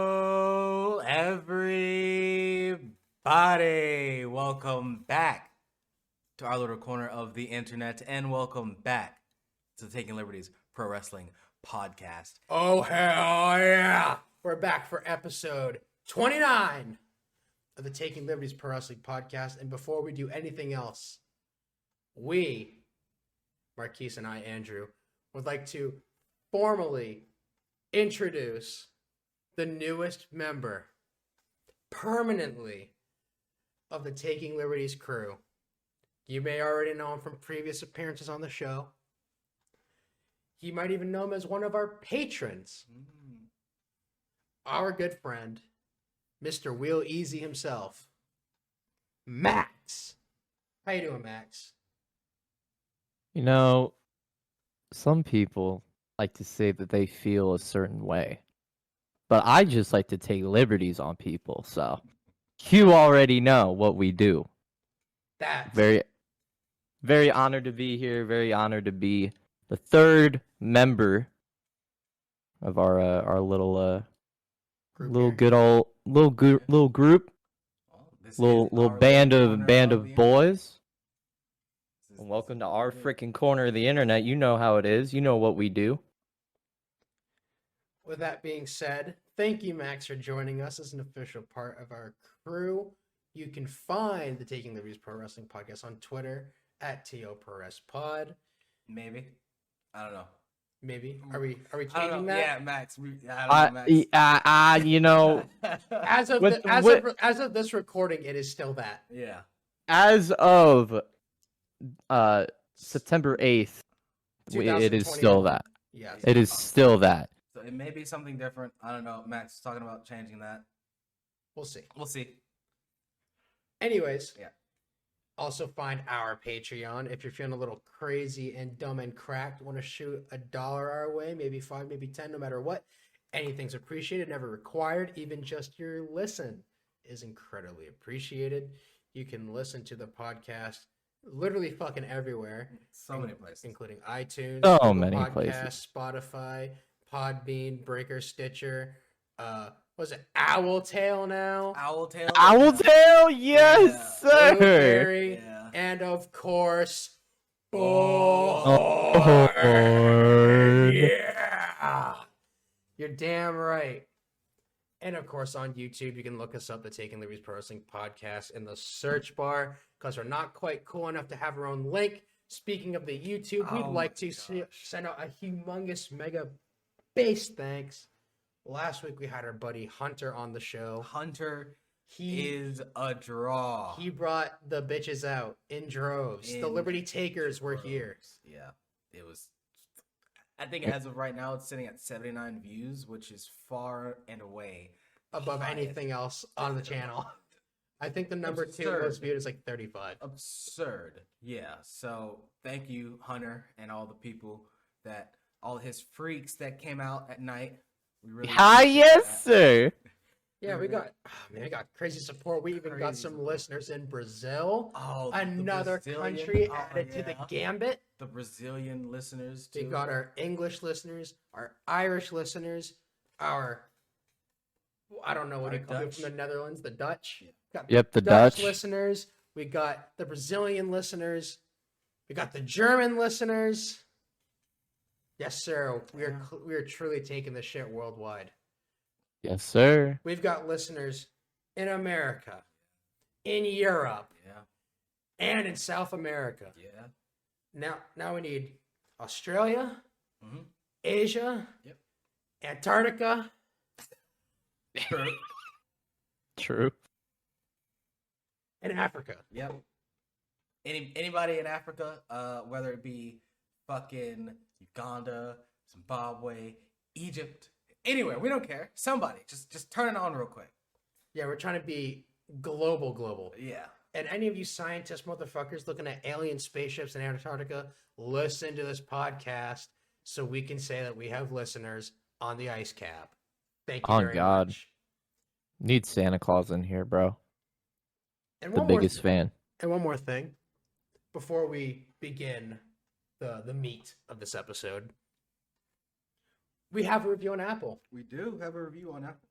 Hello, everybody. Welcome back to our little corner of the internet, and welcome back to the Taking Liberties Pro Wrestling Podcast. Oh, hell yeah. We're back for episode 29 of the Taking Liberties Pro Wrestling Podcast. And before we do anything else, we, Marquise and I, Andrew, would like to formally introduce the newest member permanently of the Taking Liberties crew. You may already know him from previous appearances on the show. You might even know him as one of our patrons. Our good friend, Mr. Wheel Easy himself, Max. How you doing, Max? You know, some people like to say that they feel a certain way, but I just like to take liberties on people, so you already know what we do. That Very honored to be here, very honored to be the third member of our little group little here. good old little group, Well, this is little our band little of corner the boys. internet. And welcome to our freaking corner of the internet. You know how it is. You know what we do. With that being said, thank you, Max, for joining us as an official part of our crew. You can find the Taking Liberties Pro Wrestling Podcast on Twitter at TOProWrestPod. Maybe. I don't know. Maybe. Are we I don't changing know. that? Yeah, Max. I don't know, Max. You know, As of With- as of this recording, it is still that. Yeah. as of September 8th, it is still 2021. that. Yes. It is still that. So it may be something different. I don't know. Max is talking about changing that. We'll see. We'll see. Anyways, Yeah. Also find our Patreon if you're feeling a little crazy and dumb and cracked. Want to shoot $1 our way, maybe 5, maybe 10, no matter what. Anything's appreciated, never required. Even just your listen is incredibly appreciated. You can listen to the podcast literally fucking everywhere, So many places. including iTunes, So Google many Podcasts, places. Spotify, Podbean, Breaker, Stitcher. Was it Owltail now? Owltail. Owltail, yes, Yeah. sir. Blueberry, Yeah. and of course, Oh. Board. yeah. You're damn right. And of course, on YouTube, you can look us up, the Taking Liberties Pro Wrestling Podcast, in the search bar, because we're not quite cool enough to have our own link. Speaking of the YouTube, we'd Oh like my to gosh. send out a humongous, mega base thanks. Last week, we had our buddy Hunter on the show. Hunter He is a draw. He brought the bitches out in droves. The In Liberty Takers were here. droves. Yeah, it was. I think as of right now, it's sitting at 79 views, which is far and away Above highest. anything else on the channel. I think the number 2 Absurd. most viewed is like 35. Absurd. Yeah. So thank you, Hunter, and all the people all his freaks that came out at night. We really Hi, appreciate yes, that. sir. Yeah, we got crazy support. We even got Crazy some support. listeners in Brazil. Oh, the Another Brazilian- country oh, added to the yeah. gambit. The Brazilian listeners too. We got our English listeners, our Irish listeners, I don't know what Our you call it Dutch. from the Netherlands, the Dutch. Yeah. Got Yep, the Dutch. listeners. We got the Brazilian listeners. We got the German listeners. Yes, sir. We are truly taking the shit worldwide. Yes, sir. We've got listeners in America, in Europe, Yeah. and in South America. Yeah. Now we need Australia, Mhm. Asia, Yep. Antarctica, True. and Africa. Yep. Anybody in Africa, whether it be fucking Uganda, Zimbabwe, Egypt, anywhere, we don't care. Somebody, just turn it on real quick. Yeah, we're trying to be global. Yeah. And any of you scientist motherfuckers looking at alien spaceships in Antarctica, listen to this podcast so we can say that we have listeners on the ice cap. Thank you Oh, very God. much. Need Santa Claus in here, bro. And The biggest fan. And one more thing before we begin the meat of this episode. We have a review on Apple. We do have a review on Apple.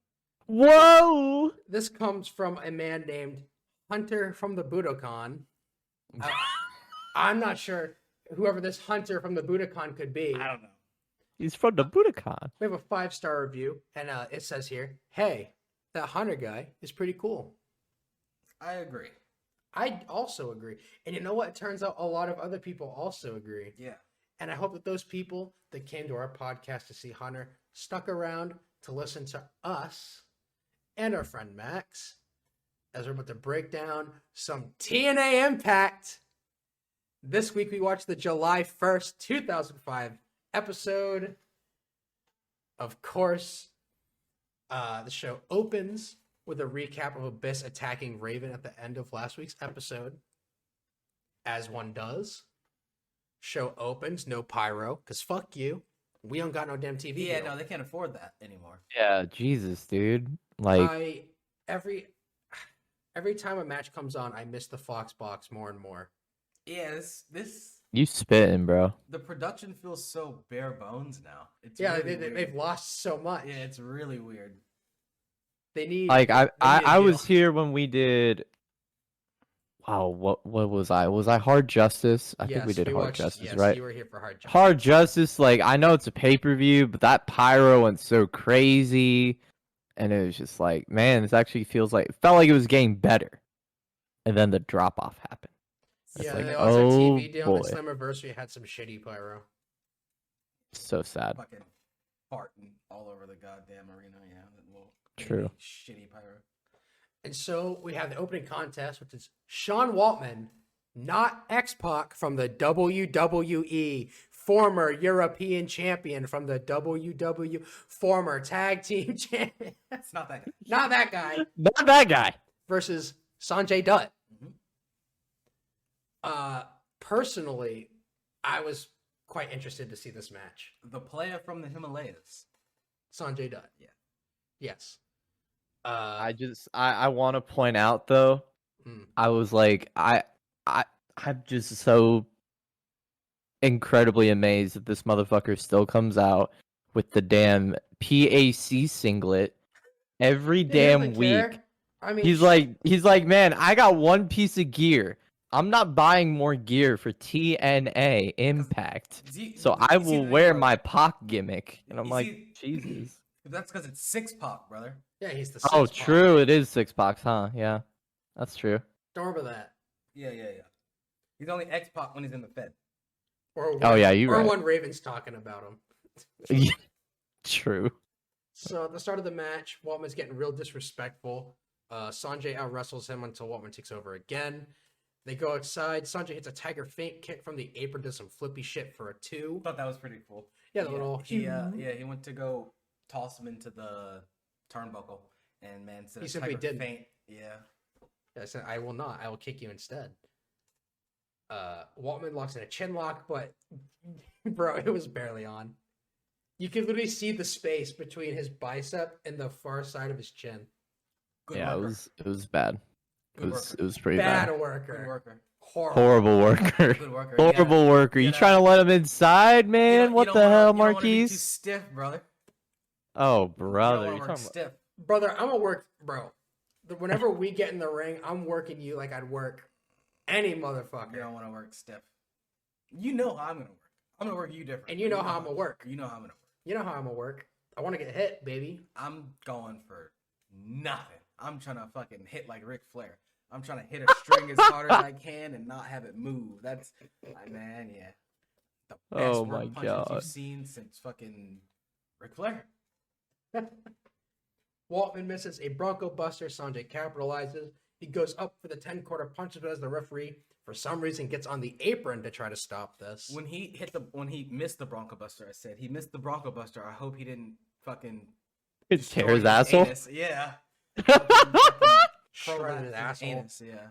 Whoa! This comes from a man named Hunter from the Budokan. I'm not sure whoever this Hunter from the Budokan could be. I don't know. He's from the Budokan. We have a 5-star review, and it says here, "Hey, that Hunter guy is pretty cool." I agree. I also agree. And you know what? It turns out a lot of other people also agree. Yeah. And I hope that those people that came to our podcast to see Hunter stuck around to listen to us and our friend Max as we're about to break down some TNA Impact. This week we watched the July 1st, 2005 episode. Of course, the show opens with a recap of Abyss attacking Raven at the end of last week's episode. As one does. Show opens, no pyro, because fuck you. We don't got no damn TV. Yeah, deal. no, they can't afford that anymore. Yeah, Jesus, dude. Like, every time a match comes on, I miss the Fox box more and more. Yeah, this you spitting, bro. the production feels so bare bones now. It's Yeah, really they've weird. lost so much. Yeah, it's really weird. They need Like, they need a I was deal. here when we did. Wow, what was I? Was I Hard Justice? I think we Yes, did Hard watched- Justice, yes, right? You were here for Hard Justice. Hard Justice, like, I know it's a pay-per-view, but that pyro went so crazy, and it was just like, man, this actually felt like it was getting better, and then the drop-off happened. It's Yeah, like, they lost their oh TV deal. boy, And the Slammiversary had some shitty pyro. so sad. Fucking farting all over the goddamn arena. Yeah, that little True. shitty pyro. And so we have the opening contest, which is Sean Waltman, not X-Pac from the WWE, former European champion from the WWE, former tag team champion. It's not that good. Not that guy. Not that guy. Versus Sanjay Dutt. Mhm. Personally, I was quite interested to see this match. The player from the Himalayas. Sanjay Dutt. Yeah. Yes. I want to point out though, Hmm. I was like, I'm just so incredibly amazed that this motherfucker still comes out with the damn PAC singlet every He damn doesn't week. care. I mean, He's like, man, I got one piece of gear. I'm not buying more gear for TNA Impact. So I will wear my Pac gimmick. And I'm You like, see- Jesus. That's because it's 6-Pac, brother. yeah, he's the Oh, six-pack. true. It is 6-Pac, huh? Yeah, that's true. Don't remember that. Yeah. He's only X-Pac when he's in the Fed. Or Oh, yeah, you're or right. when Raven's talking about him. True. So at the start of the match, Waltman's getting real disrespectful. Sanjay out wrestles him until Waltman takes over again. They go outside. Sanjay hits a tiger feint kick from the apron, does some flippy shit for a 2. Thought that was pretty cool. Yeah, the little he went to go toss him into the turnbuckle, and man said He a simply tiger didn't. feint. Yeah. I said, I will not. I will kick you instead. Waltman locks in a chin lock, but bro, it was barely on. You could literally see the space between his bicep and the far side of his chin. Good Yeah, worker. it was bad. Good worker. It was pretty Bad bad. worker. Good worker. Horrible worker. Good worker. Horrible worker. You gotta- trying to let him inside, man? What the hell, You don't wanna be too Marquise? stiff, brother. Oh, You brother. don't You're want to work talking about... stiff. Brother, I'm gonna work, bro. Whenever we get in the ring, I'm working you like I'd work any motherfucker. You don't want to work stiff. You know how I'm gonna work. I'm gonna work you different. And you know how I'm gonna work. You know how I'm gonna work. You know how I'm gonna work. I want to get hit, baby. I'm going for nothing. I'm trying to fucking hit like Ric Flair. I'm trying to hit a string as hard as I can and not have it move. That's, man, yeah. The best Oh work my punches God. you've seen since fucking Ric Flair. Waltman misses a Bronco Buster. Sanjay capitalizes. He goes up for the 10-quarter punches, but as the referee, for some reason, gets on the apron to try to stop this. When he missed the Bronco Buster, I said he missed the Bronco Buster. I hope he didn't fucking Tear his destroy asshole. anus. Yeah. Shredded his asshole. Anus, yeah.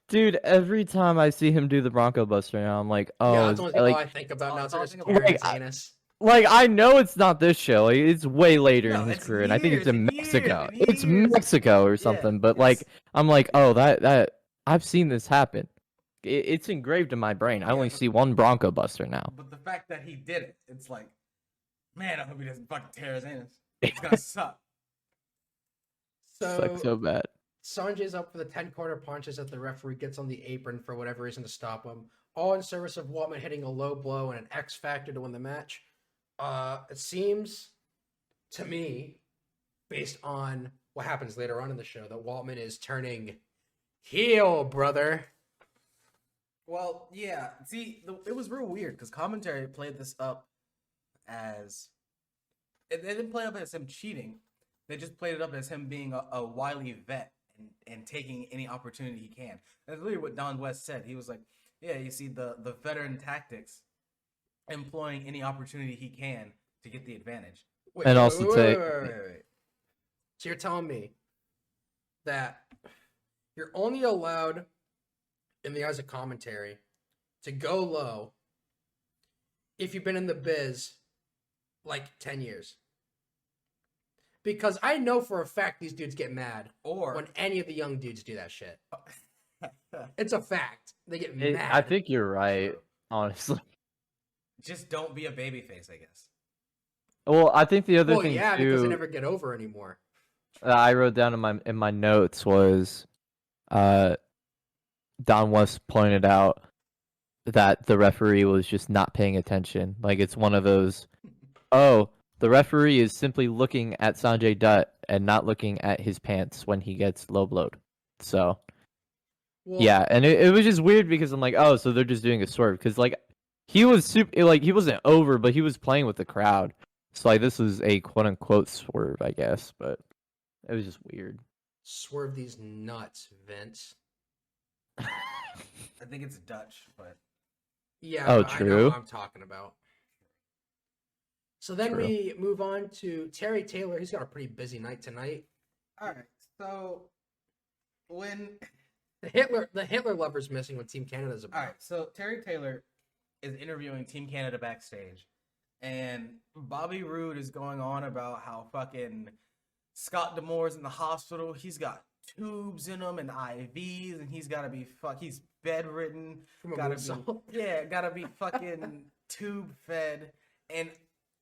Dude, every time I see him do the Bronco Buster now, I'm like, oh, yeah, that's it's, all I like, think about now. That's So all I just think about. tearing his Like, anus. like I know it's not this show. Like, it's way later No, in his it's career, and I think it's years in and years Mexico. and It's years. Mexico or Yeah, something. But it's like, I'm like, oh, that I've seen this happen. It's engraved in my brain. I Yeah, only but- see one Bronco Buster now. But the fact that he did it, it's like, man, I hope he doesn't fucking tear his anus. It's gonna suck. Sucks so bad. Sanjay's up for the 10 quarter punches that the referee gets on the apron for whatever reason to stop him. All in service of Waltman hitting a low blow and an X factor to win the match. It seems to me, based on what happens later on in the show, that Waltman is turning heel, brother. Well, yeah. See, it was real weird because commentary played this up as they didn't play it up as him cheating. They just played it up as him being a wily vet and taking any opportunity he can. That's literally what Don West said. He was like, "Yeah, you see the veteran tactics, employing any opportunity he can to get the advantage." Wait, And wait, also wait, take- wait, wait, wait. So you're telling me that you're only allowed, in the eyes of commentary, to go low if you've been in the biz like 10 years. Because I know for a fact these dudes get mad Or when any of the young dudes do that shit. It's a fact. They get I mad. think you're right, honestly. just don't be a babyface, I guess. Well, I think the other Well, thing yeah, too because they never get over anymore. that I wrote down in my notes was, Don West pointed out that the referee was just not paying attention. Like, it's one of those, oh, the referee is simply looking at Sanjay Dutt and not looking at his pants when he gets low blowed. So, Well, yeah, and it was just weird because I'm like, oh, so they're just doing a swerve. Because, like, he was super, like, he wasn't over, but he was playing with the crowd. So, like, this was a quote-unquote swerve, I guess. But it was just weird. swerve these nuts, Vince. I think it's Dutch, but Yeah, Oh, but I know true. what I'm talking about. So then True. we move on to Terry Taylor. He's got a pretty busy night tonight. all right. So when The Hitler lover's missing when Team Canada's about. all right, so Terry Taylor is interviewing Team Canada backstage, and Bobby Roode is going on about how fucking Scott D'Amore's in the hospital. He's got tubes in him and IVs, and he's gotta be he's bedridden. From a Gotta moonsault. be gotta be fucking tube fed, and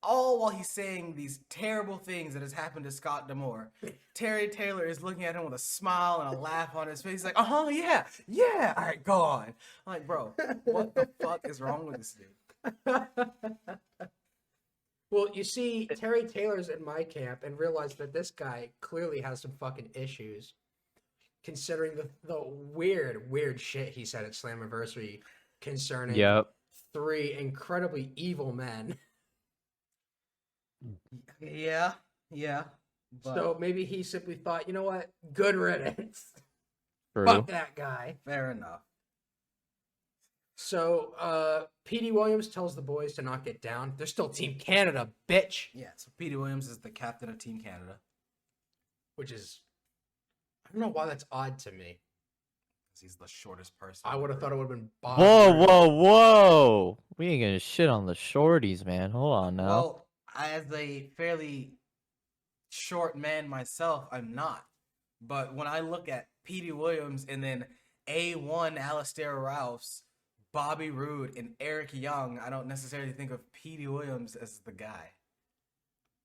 all while he's saying these terrible things that has happened to Scott D'Amore. Terry Taylor is looking at him with a smile and a laugh on his face. He's like, yeah, all right, go on. I'm like, bro, what the fuck is wrong with this dude? Well, you see, Terry Taylor's in my camp and realized that this guy clearly has some fucking issues, considering the weird shit he said at Slammiversary concerning Yep. 3 incredibly evil men. Yeah. But So maybe he simply thought, you know what? Good riddance. True. Fuck that guy. fair enough. So Petey Williams tells the boys to not get down. They're still Team Canada, bitch. Yeah, so Petey Williams is the captain of Team Canada. Which is, I don't know why that's odd to me. 'Cause he's the shortest person. I would have thought it would have been Bob. Whoa, Roode. whoa! We ain't gonna shit on the shorties, man. Hold on now. Well, as a fairly short man myself, I'm not. But when I look at Petey Williams and then A1 Alistair Rouse, Bobby Roode, and Eric Young, I don't necessarily think of Petey Williams as the guy.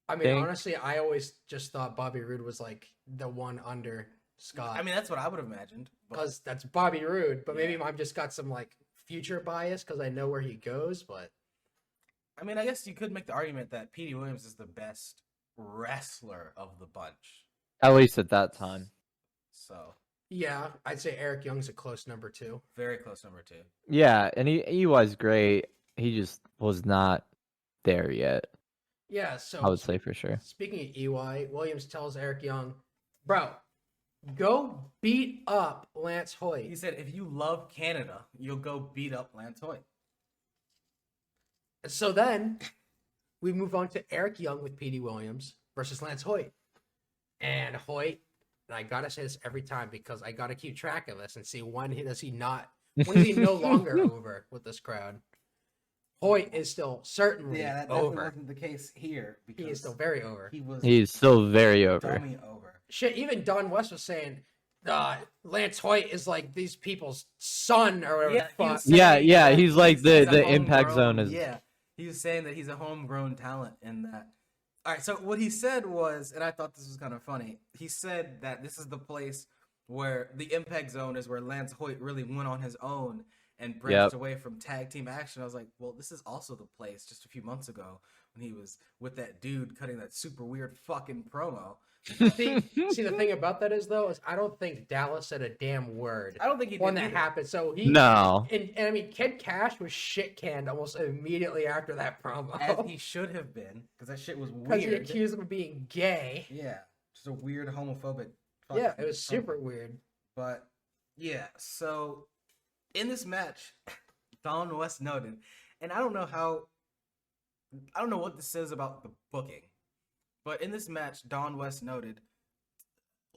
I mean, Think- honestly, I always just thought Bobby Roode was like the one under Scott. I mean, that's what I would have imagined. But because that's Bobby Roode. But maybe Yeah. I've just got some like future bias because I know where he goes. But I mean, I guess you could make the argument that Petey Williams is the best wrestler of the bunch. At least at that time. So, yeah, I'd say Eric Young's a close number 2. very close number 2. Yeah, and he was great. He just was not there yet. Yeah, so I would say for sure. speaking of EY, Williams tells Eric Young, bro, go beat up Lance He Hoyt. said, if you love Canada, you'll go beat up Lance Hoyt. So then we move on to Eric Young with Petey Williams versus Lance Hoyt. And Hoyt and I gotta say this every time because I gotta keep track of this and see when is he no longer over with this crowd. Hoyt is still certainly Yeah, that definitely over. wasn't the case here. He is still very over. He's still very over. dummy over. Shit, even Don West was saying Lance Hoyt is like these people's son or whatever. Yeah, the he was fuck. saying Yeah, that he's like the a Impact homegrown- Zone is. Yeah, he was saying that he's a homegrown talent in that. All right, so what he said was, and I thought this was kind of funny. He said that this is the place where the Impact Zone is where Lance Hoyt really went on his own and branched away from tag team action. I was like, well, this is also the place just a few months ago when he was with that dude cutting that super weird fucking promo. See, the thing about that is though, is I don't think Dallas said a damn word I don't think he did when that either. happened. So he No. and I mean Kid Cash was shit canned almost immediately after that promo. As he should have been, because that shit was Because he weird. accused him of being gay. Yeah, just a weird homophobic. Yeah, fucking it was promo. super weird. But yeah, so in this match, Don West noted, and I don't know what this says about the booking, but in this match, Don West noted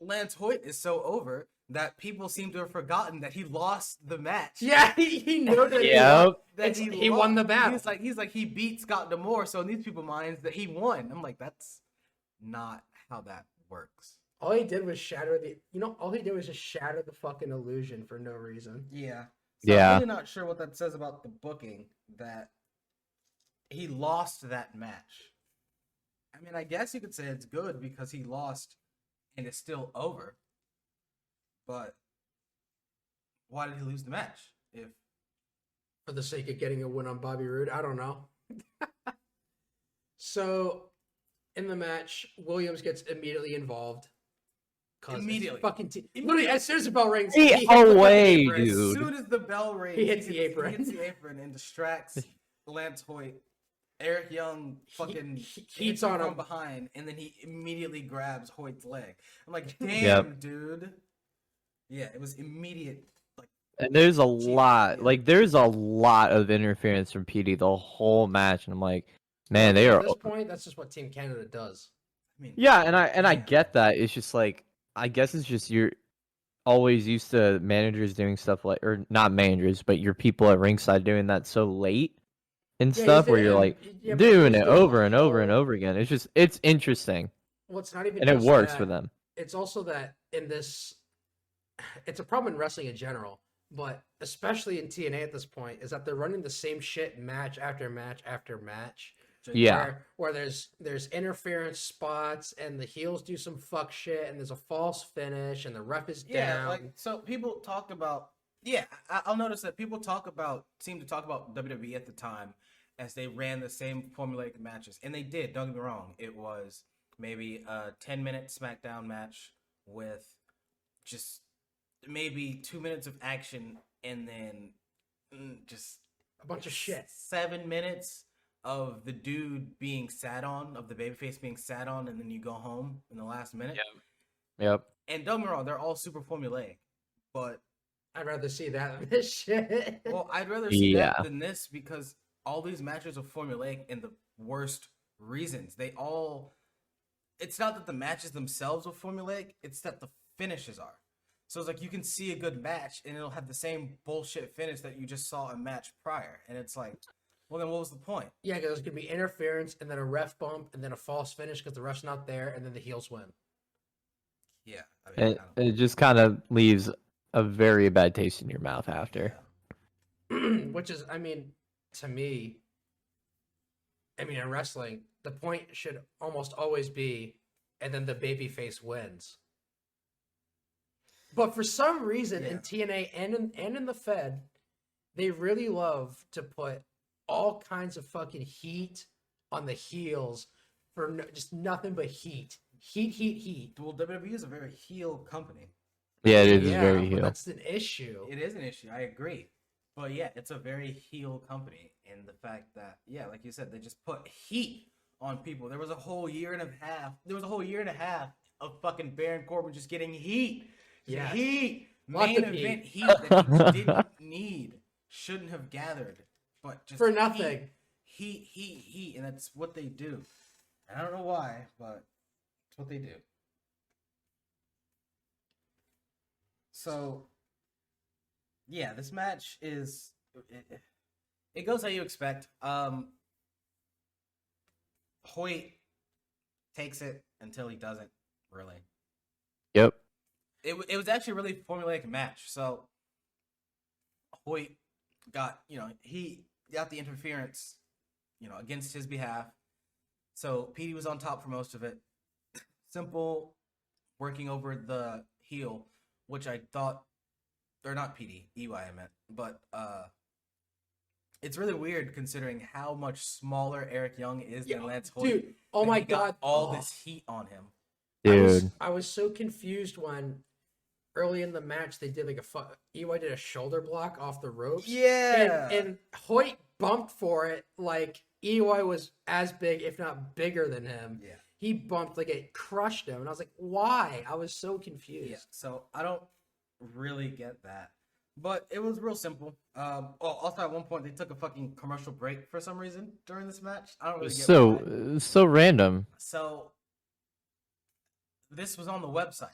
Lance Hoyt is so over that people seem to have forgotten that he lost the match. Yeah, he knew that. Yep. That He won the battle. He's like he beat Scott D'Amore, so in these people's minds that he won. I'm like, that's not how that works. All he did was shatter all he did was just shatter the fucking illusion for no reason. Yeah. So Yeah. I'm really not sure what that says about the booking, that he lost that match. I mean, I guess you could say it's good because he lost and it's still over. But why did he lose the match? If For the sake of getting a win on Bobby Roode, I don't know. So, in the match, Williams gets immediately involved. 'Cause it's Immediately. Literally, as soon as the bell rings, Hey, he hits the fucking away, apron. as dude. soon as the bell rings, He hits the apron. He hits the apron and distracts Lance Hoyt. Eric Young fucking heats hits on him him. from behind, and then he immediately grabs Hoyt's leg. I'm like, damn, Yep. dude. Yeah, it was immediate. Like, And there's a lot, yeah. there's a lot of interference from Petey the whole match, and I'm like, man, they At are. this point, that's just what Team Canada does. I mean, Yeah, and I Yeah. get that. It's just like, I guess it's just you're always used to managers doing stuff like, or not managers, but your people at ringside doing that so late and Yeah, stuff, he's where doing- you're like yeah, but doing he's it doing over the and over and whole- over again. It's just, it's interesting, Well, it's not even and it just works that. for them. It's also that in this, it's a problem in wrestling in general, but especially in TNA at this point, is that they're running the same shit match after match after match. Yeah. Where there's interference spots and the heels do some fuck shit and there's a false finish and the ref is yeah, down. like, so people talked about, I'll notice that people seem to talk about WWE at the time as they ran the same formulaic matches. And they did, don't get me wrong. It was maybe a 10-minute SmackDown match with just maybe 2 minutes of action and then just A bunch of shit. 7 minutes of the dude being sat on, of the babyface being sat on, and then you go home in the last minute. Yep. And don't get me wrong, they're all super formulaic. But, I'd rather see that than this shit. well, I'd rather see Yeah. that than this because all these matches are formulaic in the worst reasons. It's not that the matches themselves are formulaic, it's that the finishes are. So it's like you can see a good match and it'll have the same bullshit finish that you just saw a match prior. And it's like, well, then what was the point? Yeah, because there's gonna be interference and then a ref bump and then a false finish because the ref's not there and then the heels win. Yeah. I mean, And it just kind of leaves a very bad taste in your mouth after. Which is, I mean, to me, in wrestling, the point should almost always be, and then the babyface wins. But for some reason in TNA and in the Fed, they really love to put all kinds of fucking heat on the heels for just nothing but heat. Heat. Well, WWE is a very heel company. Yeah, it is Yeah, very but heel. that's an issue. It is an issue. I agree. But yeah, it's a very heel company in the fact that, yeah, like you said, they just put heat on people. There was a whole year and a half of fucking Baron Corbin just getting heat. Yeah. Heat. Lots Main of heat. event heat that he didn't need. Shouldn't have gathered. But just For nothing. Heat. And that's what they do. I don't know why, but it's what they do. So, yeah, this match is it goes how you expect. Hoyt takes it until he doesn't really. Yep. It was actually a really formulaic match. So Hoyt got he got the interference against his behalf. So Petey was on top for most of it. Simple working over the heel, which I thought, or not Petey, EY I meant, but it's really weird considering how much smaller Eric Young is than Lance Hoyt. Dude, oh and my he got god, all this heat on him. Dude. I was so confused when early in the match they did like EY did a shoulder block off the ropes. Yeah, and Hoyt bumped for it like EY was as big, if not bigger than him. Yeah. He bumped like it crushed him, and I was like, "Why?" I was so confused. Yeah, so I don't really get that, but it was real simple. Also at one point they took a fucking commercial break for some reason during this match. I don't really get why. So random. So this was on the website.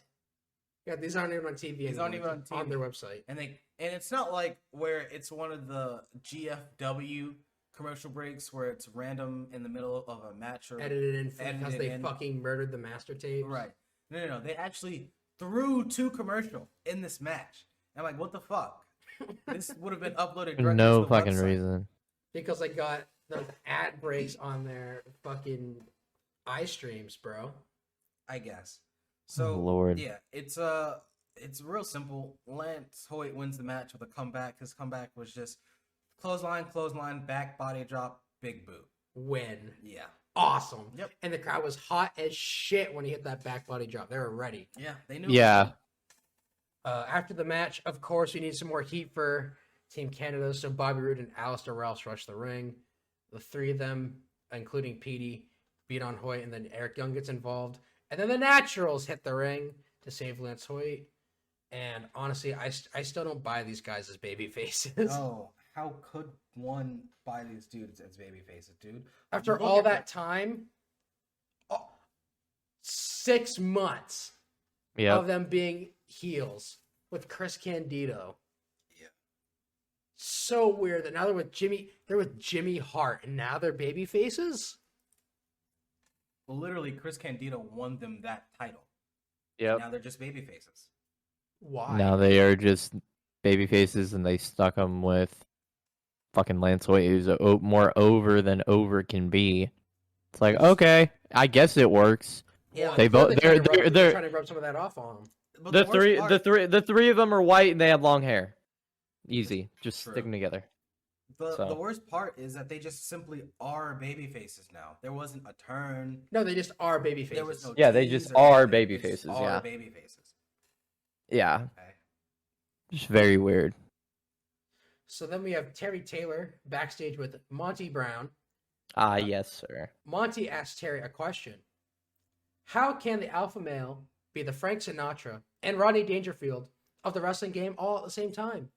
Yeah, these aren't even on TV. These aren't even on TV. On their website, And it's not like where it's one of the GFW commercial breaks where it's random in the middle of a match or edited in because they in. fucking murdered the master tape. Right. No. They actually threw 2 commercial in this match. I'm like, what the fuck? This would have been uploaded directly No to the fucking website. reason. Because I got those ad breaks on their fucking iStreams, bro. I guess. So Lord. yeah, it's real simple. Lance Hoyt wins the match with a comeback. His comeback was just clothesline, back body drop, big boot. Win. Yeah. Awesome. Yep. And the crowd was hot as shit when he hit that back body drop. They were ready. Yeah, they knew. Yeah. After the match, of course, we need some more heat for Team Canada. So Bobby Roode and Alistair Rouse rush the ring. The 3 of them, including Petey, beat on Hoyt, and then Eric Young gets involved. And then the Naturals hit the ring to save Lance Hoyt. And honestly, I still don't buy these guys as baby faces. Oh, how could one buy these dudes as baby faces, dude? After Look all at that time, 6 months Yep. of them being heels with Chris Candido. Yeah. So weird that now they're with Jimmy Hart, and now they're baby faces. Literally, Chris Candido won them that title. Yep. Now they're just baby faces. Why? Now they are just baby faces, and they stuck them with fucking Lance Hoyt, who's more over than over can be. It's like, okay, I guess it works. Yeah, They both they're they're trying to rub some of that off on them. but the worst part- the three of them are white and they have long hair. Easy, just True. stick them together. The So. worst part is that they just simply are baby faces now. There wasn't a turn. No, they just are baby faces. There was no Yeah, they tease just or are anything. baby They just faces, are yeah. baby faces. Yeah, Okay. just very weird. So then we have Terry Taylor backstage with Monty Brown. Yes, sir. Monty asks Terry a question. How can the alpha male be the Frank Sinatra and Rodney Dangerfield of the wrestling game all at the same time?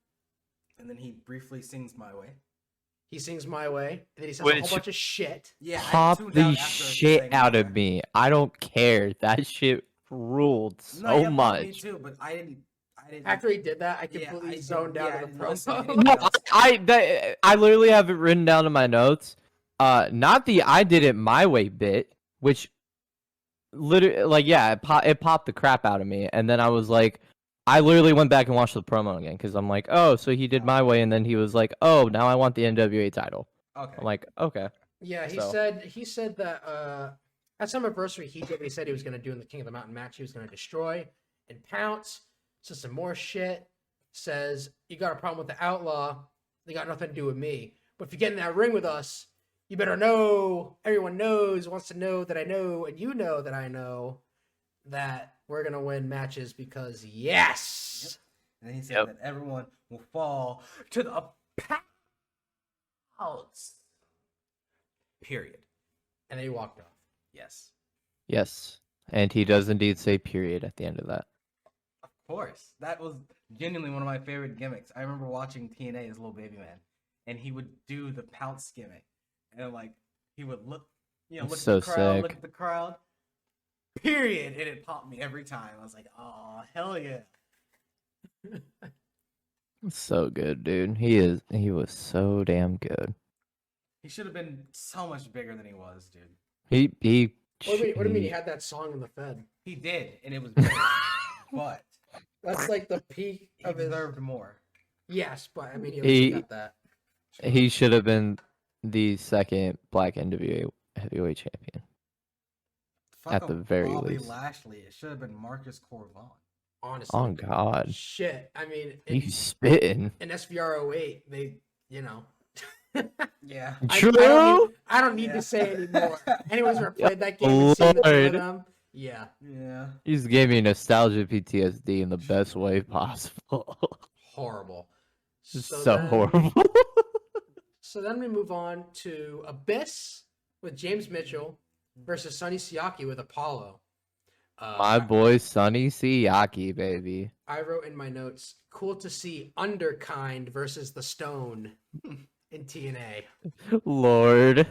And then he briefly sings "My Way." He sings My Way, and then he says a Which- whole bunch of shit. Yeah, I Pop tuned the out after he shit sang out "My of Way." me. I don't care. That shit ruled No, so yeah, Me much. too, but I didn't. After he did that, I Yeah, completely I zoned didn't- out yeah, of the I didn't listen to promo. anything No, else. I literally have it written down in my notes. Not the I did it my way bit, which literally, like, yeah, it popped the crap out of me, and then I was like, I literally went back and watched the promo again because I'm like, oh, so he did my way, and then he was like, oh, now I want the NWA title. Okay. I'm like, okay. Yeah, he So. said that at some anniversary he did what he said he was going to do in the King of the Mountain match. He was going to destroy and pounce. Says some more shit. Says you got a problem with the Outlaw. They got nothing to do with me. But if you get in that ring with us, you better know. Everyone wants to know that I know, and you know that I know that we're gonna win matches because yes. And then he said Yep. that everyone will fall to the pounds. Period. And then he walked off. Yes. Yes, and he does indeed say period at the end of that. Of course. That was genuinely one of my favorite gimmicks. I remember watching TNA as a little baby man, and he would do the pounce gimmick. And like he would look look So at the crowd, look sick. at the crowd. Period. And it popped me every time. I was like, oh hell yeah. So good, dude. He was so damn good. He should have been so much bigger than he was, dude. What do you mean he had that song in the Fed? He did, and it was big. But That's like the peak he of his... deserved more. Yes, but I mean, he got that. He should have been the second black heavyweight champion. At the very Bobby least. Lashley. It should have been Marcus Corvon. Honestly. Oh God. Shit. I mean, He's spitting. in SVR08, they, you know. Yeah. True. I don't need to say anymore. Anyone's ever played that game and seen the two of them? Yeah. Yeah. He just gave me nostalgia PTSD in the best way possible. Horrible. So horrible. So then we move on to Abyss with James Mitchell versus Sonny Sayaki with Apollo. My boy Sonny Sayaki, baby. I wrote in my notes, cool to see Underkind versus the Stone in TNA. Lord.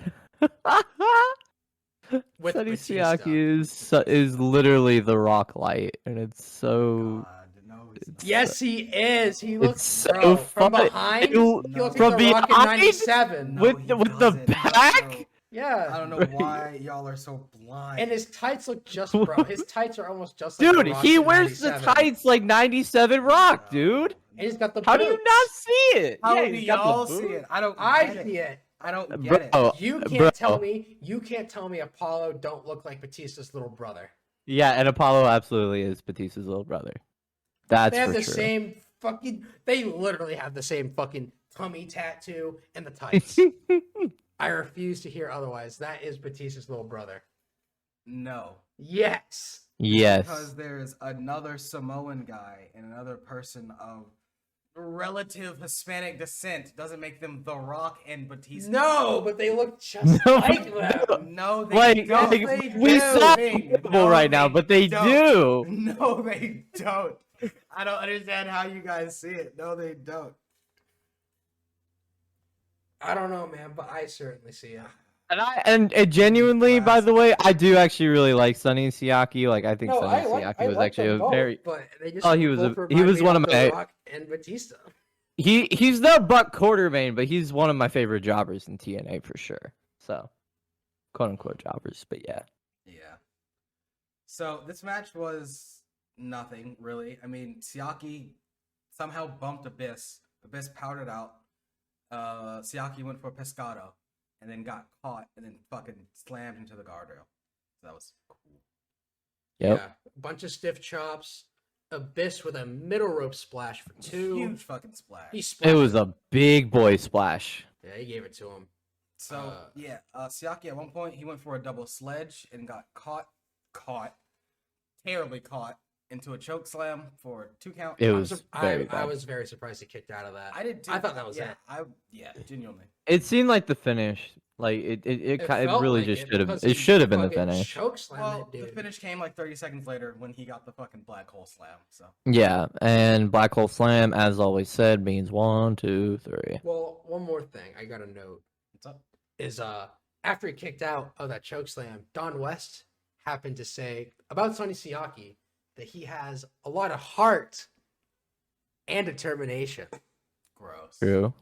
With Sonny Batista. Sayaki is literally the Rock Light, and it's so. God, no, he's not. Yes, he is. He looks so from fun. behind. He No. looks From like the Rock in behind? '97. No, with he the doesn't. back. Yeah. I don't know why y'all are so blind. And his tights look just, bro. His tights are almost just like Dude, the Rock he in wears the 97. tights like 97 Rock, dude. And he's got the How do you boots. not see it? How Yeah, do he's got the y'all see boots. it? I don't. I get see it. I don't get Bro, it. You bro. can't tell me. You can't tell me Apollo don't look like Batista's little brother. Yeah, and Apollo absolutely is Batista's little brother. That's They have for the sure. same fucking. They literally have the same fucking tummy tattoo and the tights. I refuse to hear otherwise. That is Batista's little brother. No. Yes. Yes. Because there's another Samoan guy and another person of relative Hispanic descent doesn't make them The Rock and Batista. No, but they look just No, like them. No, they Like, don't. they we do. sound They- horrible no, right now, but they do. No, they don't. I don't understand how you guys see it. No, they don't. I don't know, man, but I certainly see it. And genuinely, by the way, I do actually really like Sonny Sayaki. Like, I think No, Sonny Sayaki was actually a very. But they just Oh, he was both he remind was me one of The my. Rock and Batista. He's no Buck Quartermain, but he's one of my favorite jobbers in TNA for sure. So, quote unquote jobbers, but yeah. Yeah. So this match was nothing really. I mean, Sayaki somehow bumped Abyss. Abyss powdered out. Sayaki went for a pescado and then got caught and then fucking slammed into the guardrail. So that was cool. Yep. Yeah, a bunch of stiff chops. Abyss with a middle rope splash for 2. Huge fucking splash. He splashed. It was a big boy splash. Yeah, he gave it to him. So Sayaki at one point he went for a double sledge and got terribly caught into a choke slam for 2 count. It was very I bad. was very surprised he kicked out of that. I did too. I thought that was yeah, it. Genuinely. It seemed like the finish. Like it felt really like just it should have. because It he should have been the fucking finish. Choke slam Well, that the dude. finish came like 30 seconds later when he got the fucking black hole slam. So Yeah, and Black Hole Slam, as always said, means 1, 2, 3. Well, one more thing I got to note what's up? is after he kicked out of that choke slam, Don West happened to say about Sonny Sayaki that he has a lot of heart and determination. Gross. True.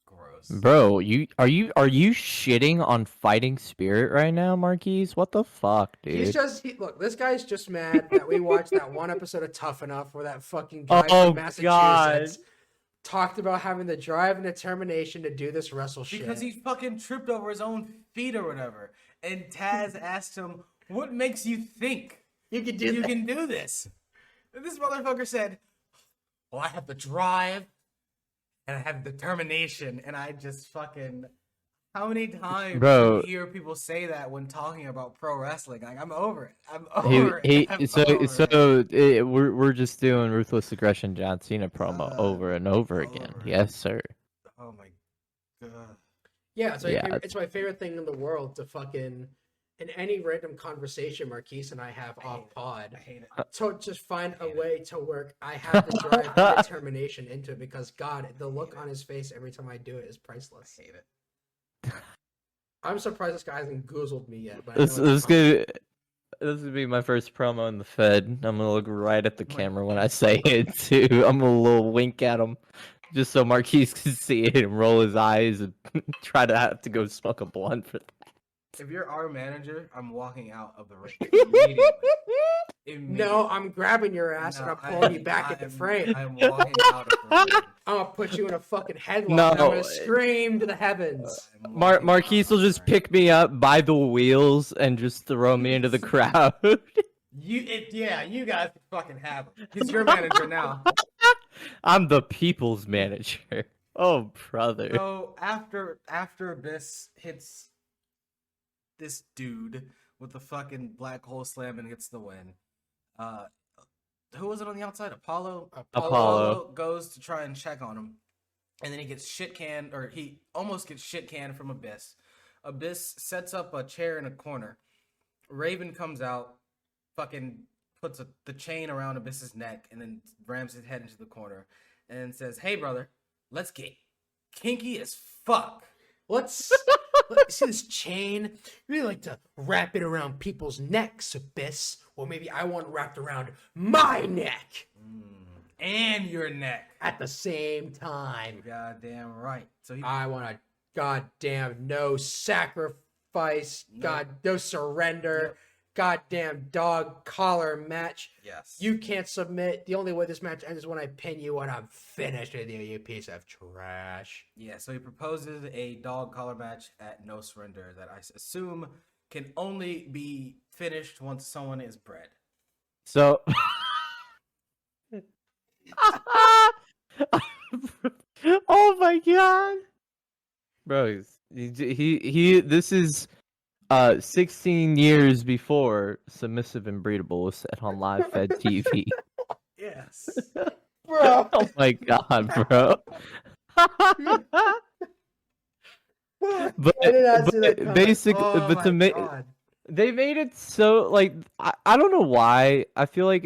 Gross. Bro, are you shitting on fighting spirit right now, Marquise? What the fuck, dude? He's just look. This guy's just mad that we watched that one episode of Tough Enough where that fucking guy Oh, from Massachusetts God. talked about having the drive and determination to do this wrestle shit. Because he fucking tripped over his own feet or whatever. And Taz asked him, "What makes you think you can do you that. can do this?" And this motherfucker said, "Well, I have the drive and I have determination." And I just fucking, how many times Bro. do you hear people say that when talking about pro wrestling? Like, I'm over it. I'm over it. I'm over it. We're just doing ruthless aggression John Cena promo over and over again. over it. Yes, sir. Oh my god. Yeah, it's my, Yeah. favorite, it's my favorite thing in the world to fucking in any random conversation Marquise and I have I hate off it. pod. I hate it. To just find a hate it. way to work. I have the drive and determination into it because God, the look on his face every time I do it is priceless. I hate it. I'm surprised this guy hasn't goozled me yet. But I know This it's gonna this would be my first promo in the Fed. I'm gonna look right at the camera when I say it too. I'm gonna little wink at him, just so Marquise can see it and roll his eyes and try to have to go smoke a blunt for that. If you're our manager, I'm walking out of the ring immediately. No, I'm grabbing your ass and I'm pulling you back at the frame. I'm walking out of the ring. I'm gonna put you in a fucking headlock. No. And I'm gonna scream to the heavens. Marquise will just pick me up by the wheels and just throw me into the crowd. You guys can fucking have him. He's your manager now. I'm the people's manager. Oh, brother. So after Abyss hits this dude with the fucking black hole slam and gets the win, who was it on the outside? Apollo goes to try and check on him, and then he gets shit canned, or he almost gets shit canned from Abyss. Abyss sets up a chair in a corner. Raven comes out, fucking puts the chain around Abyss's neck, and then rams his head into the corner, and then says, "Hey, brother, let's get kinky as fuck." Let's see this chain. You really like to wrap it around people's necks, Abyss. Well, maybe I want it wrapped around my neck. And your neck. At the same time. Goddamn right. So I want a goddamn no sacrifice, no surrender, goddamn dog collar match. Yes. You can't submit. The only way this match ends is when I pin you and I'm finished with you, you piece of trash. Yeah, so he proposes a dog collar match at No Surrender that I assume can only be finished once someone is bred. So, oh my god, bro, he this is 16 years before Submissive and Breedable was set on Live Fed TV. Yes. Bro. Oh my god, bro. But I did not see that coming. basically, Oh but to my make God. they made it so like I don't know why. I feel like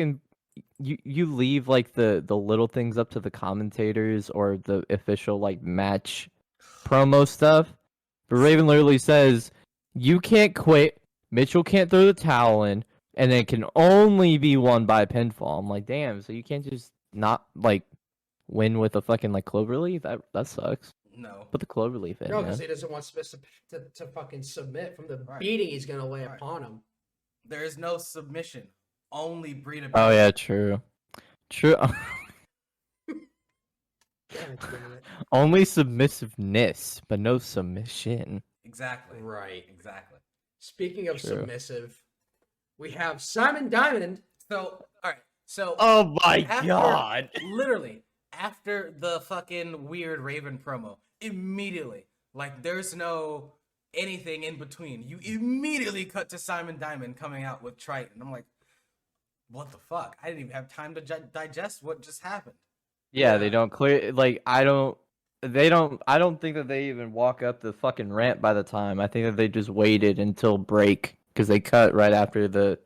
you leave like the little things up to the commentators or the official like match promo stuff. But Raven literally says you can't quit, Mitchell can't throw the towel in, and it can only be won by pinfall. I'm like, damn, so you can't just not like win with a fucking like cloverleaf? That sucks. No. Put the cloverleaf in. No, man. because he doesn't want Smith to fucking submit from the beating he's gonna lay upon him. There is no submission. Only breedability. Oh yeah, true. True. God damn it. Only submissiveness, but no submission. Exactly. Right. Exactly. Speaking of True. submissive, we have Simon Diamond. So, alright. So Oh my after- god. literally, after the fucking weird Raven promo, immediately, like there's no anything in between. You immediately cut to Simon Diamond coming out with Triton. I'm like, what the fuck? I didn't even have time to digest what just happened. Yeah, they don't clear like I don't think that they even walk up the fucking ramp by the time. I think that they just waited until break because they cut right after the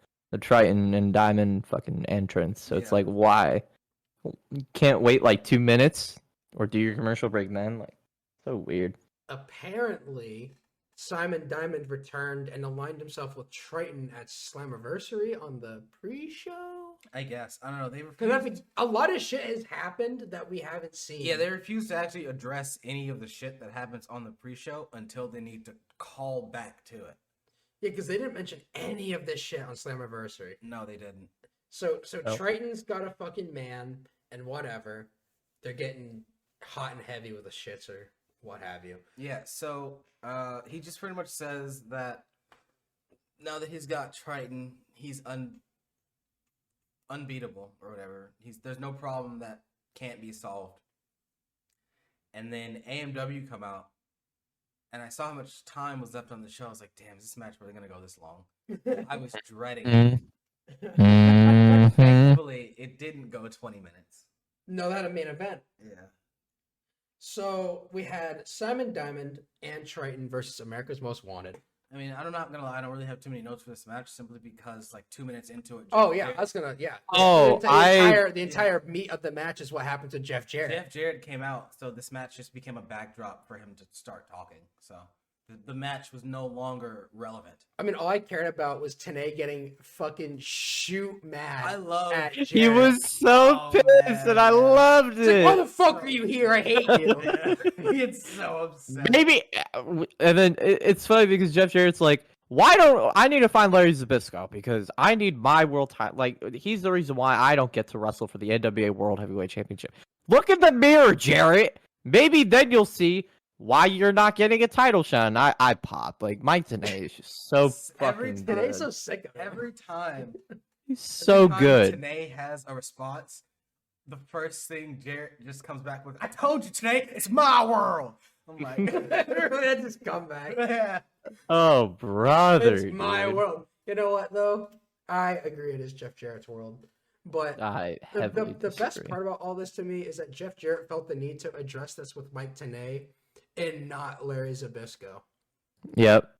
Triton and Diamond fucking entrance. So it's Yeah. like, why? You can't wait like 2 minutes or do your commercial break then? Like, so weird. Apparently, Simon Diamond returned and aligned himself with Triton at Slammiversary on the pre-show. I guess. I don't know. They Because refused. a lot of shit has happened that we haven't seen. Yeah, they refuse to actually address any of the shit that happens on the pre-show until they need to call back to it. Yeah, because they didn't mention any of this shit on Slammiversary. No, they didn't. So Oh. Triton's got a fucking man and whatever. They're getting hot and heavy with the shits or what have you. Yeah, so he just pretty much says that now that he's got Triton, he's unbeatable or whatever. There's no problem that can't be solved. And then AMW come out, and I saw how much time was left on the show. I was like, damn, is this match really gonna go this long? I was dreading it. Mhm. Thankfully, it didn't go 20 minutes. No, that a main event. Yeah. So we had Simon Diamond and Triton versus America's Most Wanted. I mean, I'm not gonna lie, I don't really have too many notes for this match simply because like 2 minutes into it. Oh yeah, I was gonna Oh, the entire meat of the match is what happened to Jeff Jarrett. Jeff Jarrett came out, so this match just became a backdrop for him to start talking. So the match was no longer relevant. I mean, all I cared about was TNA getting fucking shoot mad. I love at He Jarrett. was so Oh, pissed, man, and I yeah. loved It's like, why it. the fuck are you here? I hate you. Yeah. He gets so upset. Maybe, and then it's funny because Jeff Jarrett's like, why don't I need to find Larry Zbyszko because I need my world title. Like, he's the reason why I don't get to wrestle for the NWA World Heavyweight Championship. Look in the mirror, Jarrett. Maybe then you'll see why you're not getting a title shot. And I pop. Like, Mike TNA is just so Every fucking time- good. TNA's so sick of it. Every time He's so every time good. Tenay has a response, the first thing Jarrett just comes back with, "I told you, Tenay, it's my world." I'm like, That's his comeback. yeah. Oh, brother. It's my dude. world. You know what, though? I agree it is Jeff Jarrett's world. But I the heavily best disagree. part about all this to me is that Jeff Jarrett felt the need to address this with Mike TNA and not Larry Zbyszko. Yep.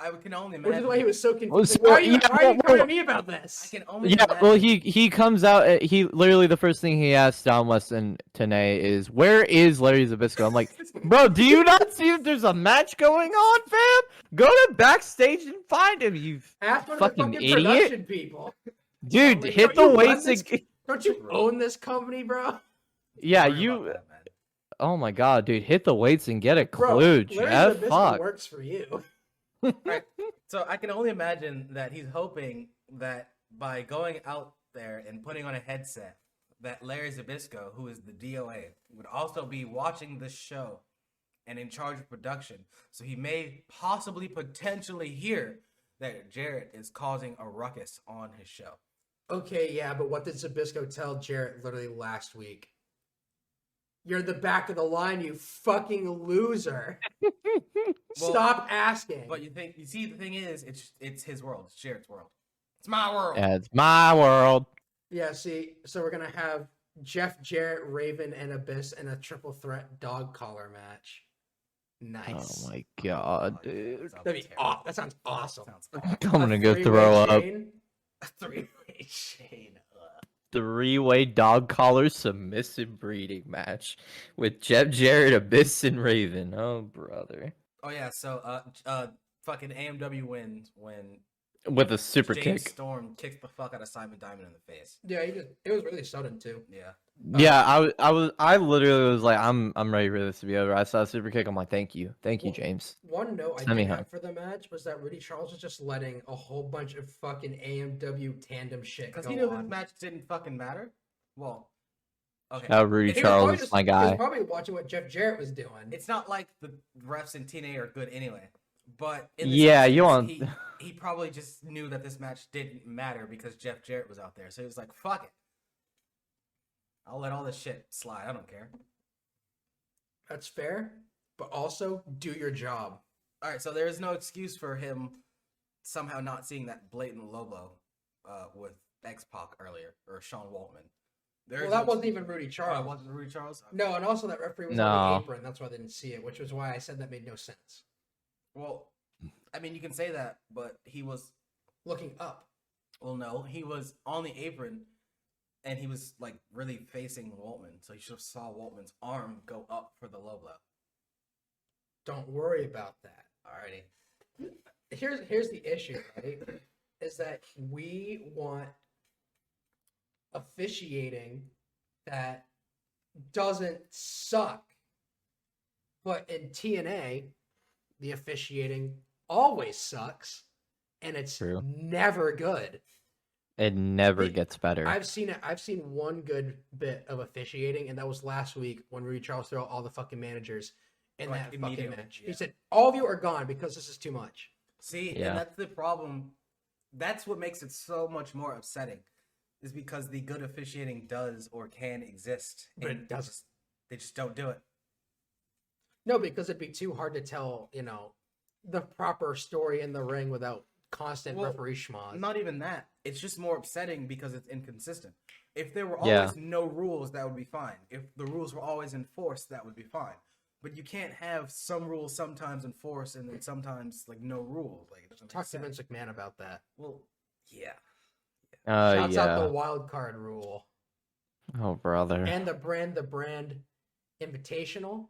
I can only Which imagine. is why he was so confused. Well, Like, so- why are you, yeah, why are you well, coming well- at me about this? I can only Yeah, imagine. well, he comes out. He literally the first thing he asks Don West and Tenay is, "Where is Larry Zbyszko?" I'm like, "Bro, do you not see that there's a match going on, fam? Go to Backstage and find him, you Ask one of the fucking fucking idiot, production people. dude. Like, Hit don't the you run weights this- and Don't you own this company, bro? yeah, Sorry about you. that, man. Oh my god, dude, hit the weights and get a Bro, clue, Larry Jeff. Zbyszko Fuck. works for you. Right. So I can only imagine that he's hoping that by going out there and putting on a headset, that Larry Zbyszko, who is the DOA, would also be watching this show and in charge of production. So he may possibly potentially hear that Jarrett is causing a ruckus on his show. Okay, yeah, but what did Zbyszko tell Jarrett literally last week? You're the back of the line, you fucking loser. Well, Stop asking. But you see, the thing is, it's his world. It's Jarrett's world. It's my world. Yeah, it's my world. Yeah, see, so we're gonna have Jeff Jarrett, Raven, and Abyss in a triple threat dog collar match. Nice. Oh my god, dude. That'd be that sounds awesome. I'm gonna A go three-way throw up. chain? A three-way chain. Three-way dog collar submissive breeding match with Jeff Jarrett, Abyss, and Raven. Oh, brother. Oh yeah, so fucking AMW wins when With a super James kick. Storm kicks the fuck out of Simon Diamond in the face. Yeah, it was really sudden too. Yeah. Yeah, I literally was like, I'm ready for this to be over. I saw a super kick. I'm like, thank you, Well, James. One note I Send me did home. have for the match was that Rudy Charles was just letting a whole bunch of fucking AMW tandem shit Because go he knew on. this match didn't fucking matter. Well, okay. Rudy He was probably Charles is my He was guy. probably watching what Jeff Jarrett was doing. It's not like the refs in TNA are good anyway. But in Yeah, you want- he probably just knew that this match didn't matter because Jeff Jarrett was out there. So he was like, fuck it. I'll let all this shit slide. I don't care. That's fair, but also do your job. All right, so there is no excuse for him somehow not seeing that blatant low blow with X-Pac earlier, or Sean Waltman. Well, that wasn't even Rudy Oh, Charles. it wasn't Rudy Charles? No, and also that referee was on the No. apron. That's why I didn't see it, which was why I said that made no sense. Well, I mean, you can say that, but he was, Looking up. well, no, he was on the apron, and he was, like, really facing Waltman, so you should have saw Waltman's arm go up for the low blow. Don't worry about that. Alrighty. Here's the issue, right? Is that we want officiating that doesn't suck. But in TNA, the officiating always sucks and it's True. never good. It never The- gets better. I've seen one good bit of officiating, and that was last week when Rudy Charles threw out all the fucking managers in Like, that fucking immediately, match. yeah. He said, "All of you are gone because this is too much." See, Yeah. and that's the problem. That's what makes it so much more upsetting, is because the good officiating does or can exist, But and it doesn't. They just don't do it. No, because it'd be too hard to tell, the proper story in the ring without constant Well, referee schmoz. Not even that. It's just more upsetting because it's inconsistent. If there were Yeah. always no rules, that would be fine. If the rules were always enforced, that would be fine. But you can't have some rules sometimes enforced and then sometimes like no rules. Like it doesn't make Talk to sense. Vince McMahon about that. Well, yeah. Shouts out yeah. the wild card rule Oh, brother. and the brand invitational.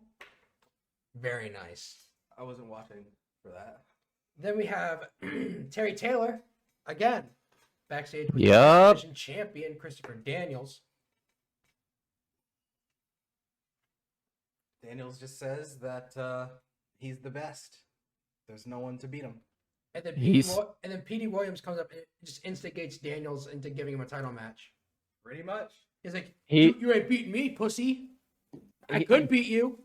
Very nice. I wasn't watching for that. Then we have Terry Taylor again, backstage with Yup. the division champion Christopher Daniels. Daniels just says that he's the best. There's no one to beat him. And then He's- Petey Williams comes up and just instigates Daniels into giving him a title match. Pretty much. He's like, He- you ain't beating me, pussy. I He- could beat you.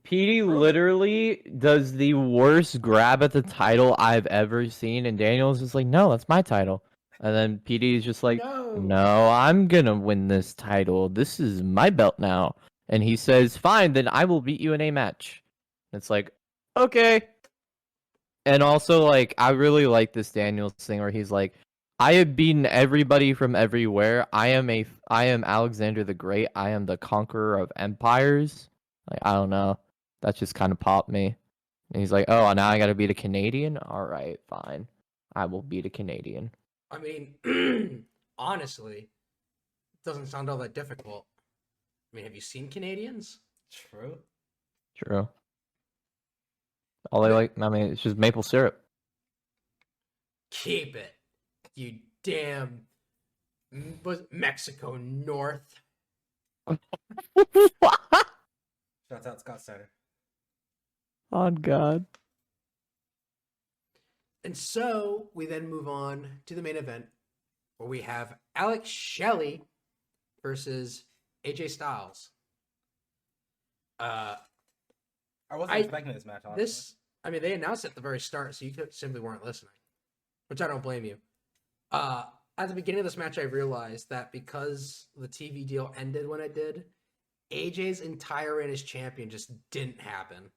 Petey literally does the worst grab at the title I've ever seen, and Daniels is like, "No, that's my title." And then Petey is just like, No. "No, I'm gonna win this title. This is my belt now." And he says, "Fine, then I will beat you in a match." It's like, okay. And also, like, I really like this Daniels thing where he's like, "I have beaten everybody from everywhere. I am Alexander the Great. I am the conqueror of empires." Like, I don't know. That just kind of popped me. And he's like, "Oh, now I got to beat a Canadian? All right, fine. I will beat a Canadian." I mean, honestly, it doesn't sound all that difficult. I mean, have you seen Canadians? True. True. All I like, I mean, it's just maple syrup. Keep it, you damn Mexico North. Shouts out Scott Steiner. On God. And so we then move on to the main event where we have Alex Shelley versus AJ Styles. I wasn't expecting this match, honestly. They announced it at the very start, so you simply weren't listening, which I don't blame you. At the beginning of this match, I realized that because the TV deal ended when it did, AJ's entire reign as champion just didn't happen.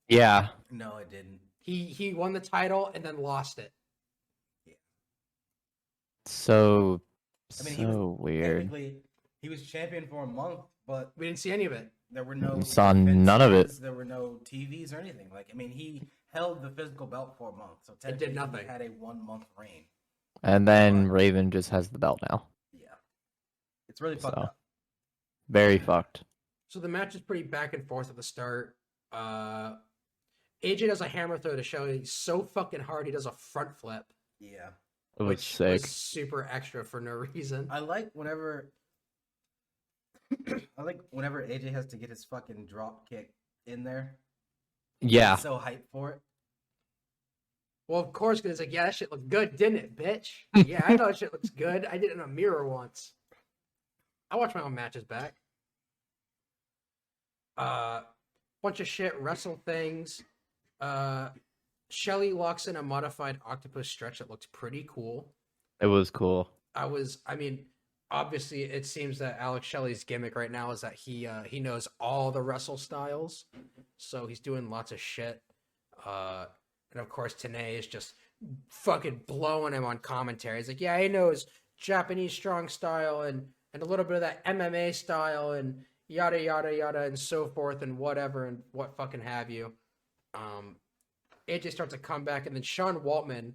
Yeah. No, it didn't. He won the title and then lost it. So, I mean, so weird. Technically, he was champion for a month, but We didn't see any of it. there were no. Saw none of it. defenses, There were no TVs or anything. Like, I mean, he held the physical belt for a month, so It technically did nothing. he had a 1 month reign. And then Raven just has the belt now. Yeah, it's really fucked So. up. Very fucked. So the match is pretty back and forth at the start. AJ does a hammer throw to Shelley so fucking hard he does a front flip. Yeah, Which was sick. super extra for no reason. I like whenever. I like whenever AJ has to get his fucking drop kick in there. Yeah. He's so hyped for it. Well, of course, because it's like, yeah, that shit looked good, didn't it, bitch? Yeah, I know that shit looks good. I did it in a mirror once. I watch my own matches back. Bunch of shit, wrestle things. Shelley locks in a modified octopus stretch that looks pretty cool. It was cool. Obviously, it seems that Alex Shelley's gimmick right now is that he knows all the wrestle styles, so he's doing lots of shit. And of course, TNA is just fucking blowing him on commentary. He's like, yeah, he knows Japanese strong style and a little bit of that MMA style and yada yada yada and so forth and whatever and what fucking have you. AJ starts a comeback and then Sean Waltman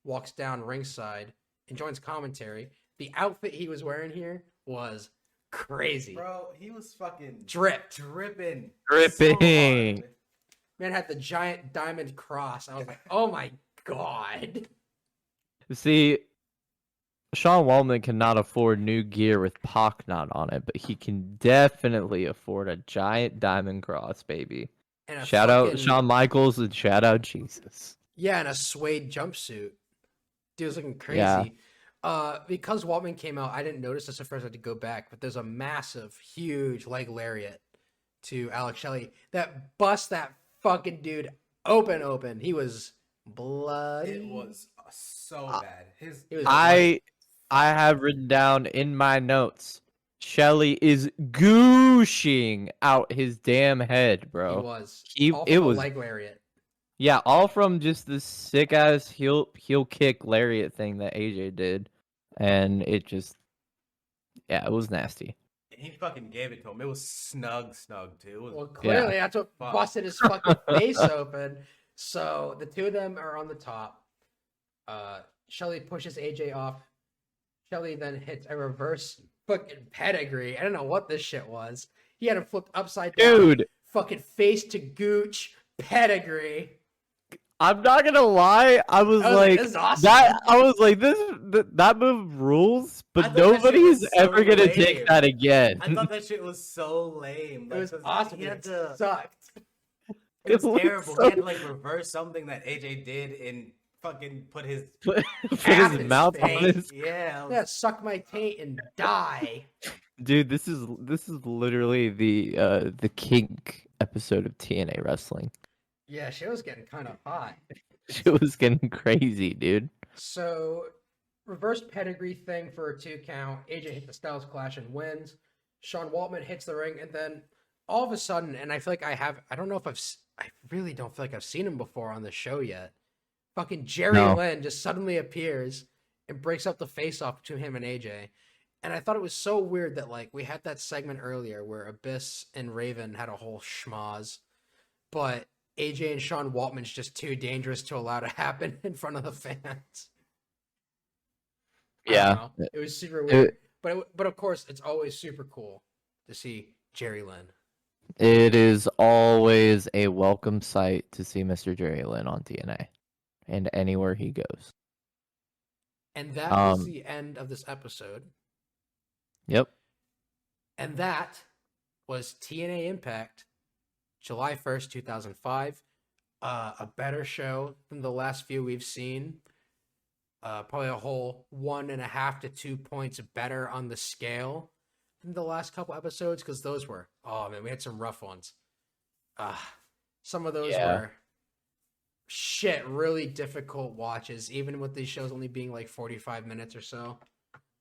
walks down ringside and joins commentary. The outfit he was wearing here was crazy. Bro, he was fucking Dripped. dripping. Dripping. So hard. Man had the giant diamond cross. I was like, oh my god. See, Sean Waltman cannot afford new gear with Pac not on it, but he can definitely afford a giant diamond cross, baby. And a Shout out fucking- Shawn Michaels and shout out Jesus. Yeah, and a suede jumpsuit. Dude was looking crazy. Yeah. Because Waltman came out, I didn't notice this at first. I had to go back, but there's a massive, huge leg lariat to Alex Shelley that busts that fucking dude open. He was bloody. It was so bad. It was I have written down in my notes, Shelley is gooshing out his damn head, bro. He was. He- All it from a was- leg lariat. Yeah, all from just this sick ass heel kick lariat thing that AJ did, and it just, yeah, it was nasty. He fucking gave it to him. It was snug too. It was Well, clearly that's what Fuck. busted his fucking face open. So the two of them are on the top. Shelley pushes AJ off. Shelley then hits a reverse fucking pedigree. I don't know what this shit was. He had him flipped upside down. Dude, Fucking face to gooch pedigree. I'm not gonna lie. I was like, this is awesome. that move rules, I but thought that shit nobody's was ever so gonna lame. take that again. I thought that shit was so lame. It was 'cause awesome. He had It to, sucked. it was was terrible. so- He had to like reverse something that AJ did and fucking put his Put Half his his mouth on face. his. yeah. Yeah, suck my taint and die. Dude, this is literally the kink episode of TNA wrestling. Yeah, she was getting kind of hot. It was getting crazy, dude. So, reverse pedigree thing for a 2 count. AJ hit the Styles Clash and wins. Sean Waltman hits the ring, and then all of a sudden, and I feel like I don't know if I really don't feel like I've seen him before on the show yet. Fucking Jerry No. Lynn just suddenly appears and breaks up the face-off between him and AJ. And I thought it was so weird that, like, we had that segment earlier where Abyss and Raven had a whole schmoz, but AJ and Sean Waltman's just too dangerous to allow to happen in front of the fans. I don't Yeah. know. It was super weird. But of course, it's always super cool to see Jerry Lynn. It is always a welcome sight to see Mr. Jerry Lynn on TNA and anywhere he goes. And that was the end of this episode. Yep. And that was TNA Impact, July 1st, 2005. A better show than the last few we've seen. Probably a whole 1.5 to 2 points better on the scale than the last couple episodes, because those were, oh man, we had some rough ones. Some of those were really difficult watches, even with these shows only being like 45 minutes or so.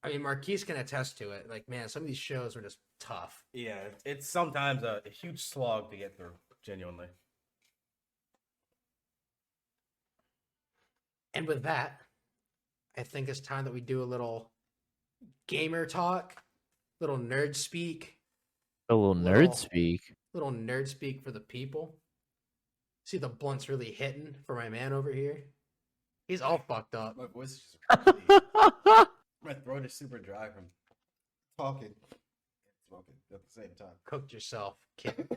I mean, Marquise can attest to it. Like, man, some of these shows were just tough. Yeah, it's sometimes a huge slog to get through, genuinely. And with that, I think it's time that we do a little gamer talk, little nerd speak. A little nerd speak. Little nerd speak for the people. See, the blunt's really hitting for my man over here. He's all fucked up. My voice is just really, my throat is super dry from talking and smoking at the same time. Cooked yourself, kid.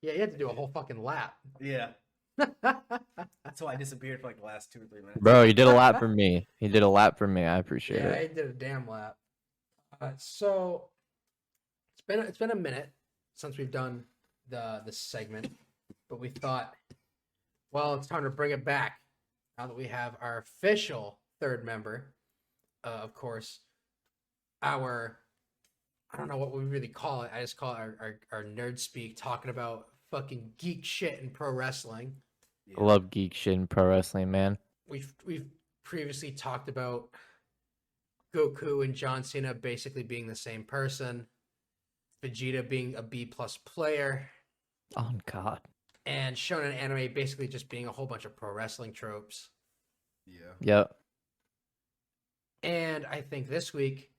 Yeah, you had to do a whole fucking lap. Yeah, that's why I disappeared for like the last 2 or 3 minutes. Bro, you did a lap for me. He did a lap for me. I appreciate Yeah, it. I did a damn lap. So it's been a minute since we've done this segment, but we thought, well, it's time to bring it back now that we have our official third member. Of course, I don't know what we really call it. I just call it our nerd speak, talking about fucking geek shit in pro wrestling. Yeah. I love geek shit in pro wrestling, man. We've previously talked about Goku and John Cena basically being the same person, Vegeta being a B+ player, Oh God. and shonen anime basically just being a whole bunch of pro wrestling tropes. Yeah. Yep. And I think this week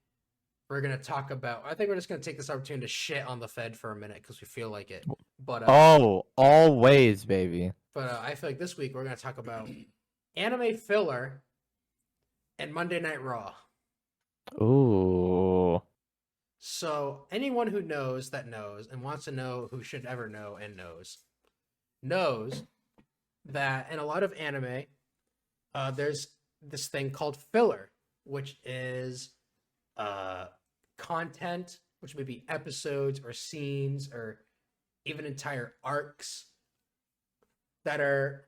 we're gonna talk about. I think we're just gonna take this opportunity to shit on the Fed for a minute because we feel like it. But Oh, always, baby. I feel like this week we're gonna talk about anime filler and Monday Night Raw. Ooh. So anyone who knows and wants to know who should ever know and knows that in a lot of anime, there's this thing called filler, which is content, which may be episodes or scenes or even entire arcs that are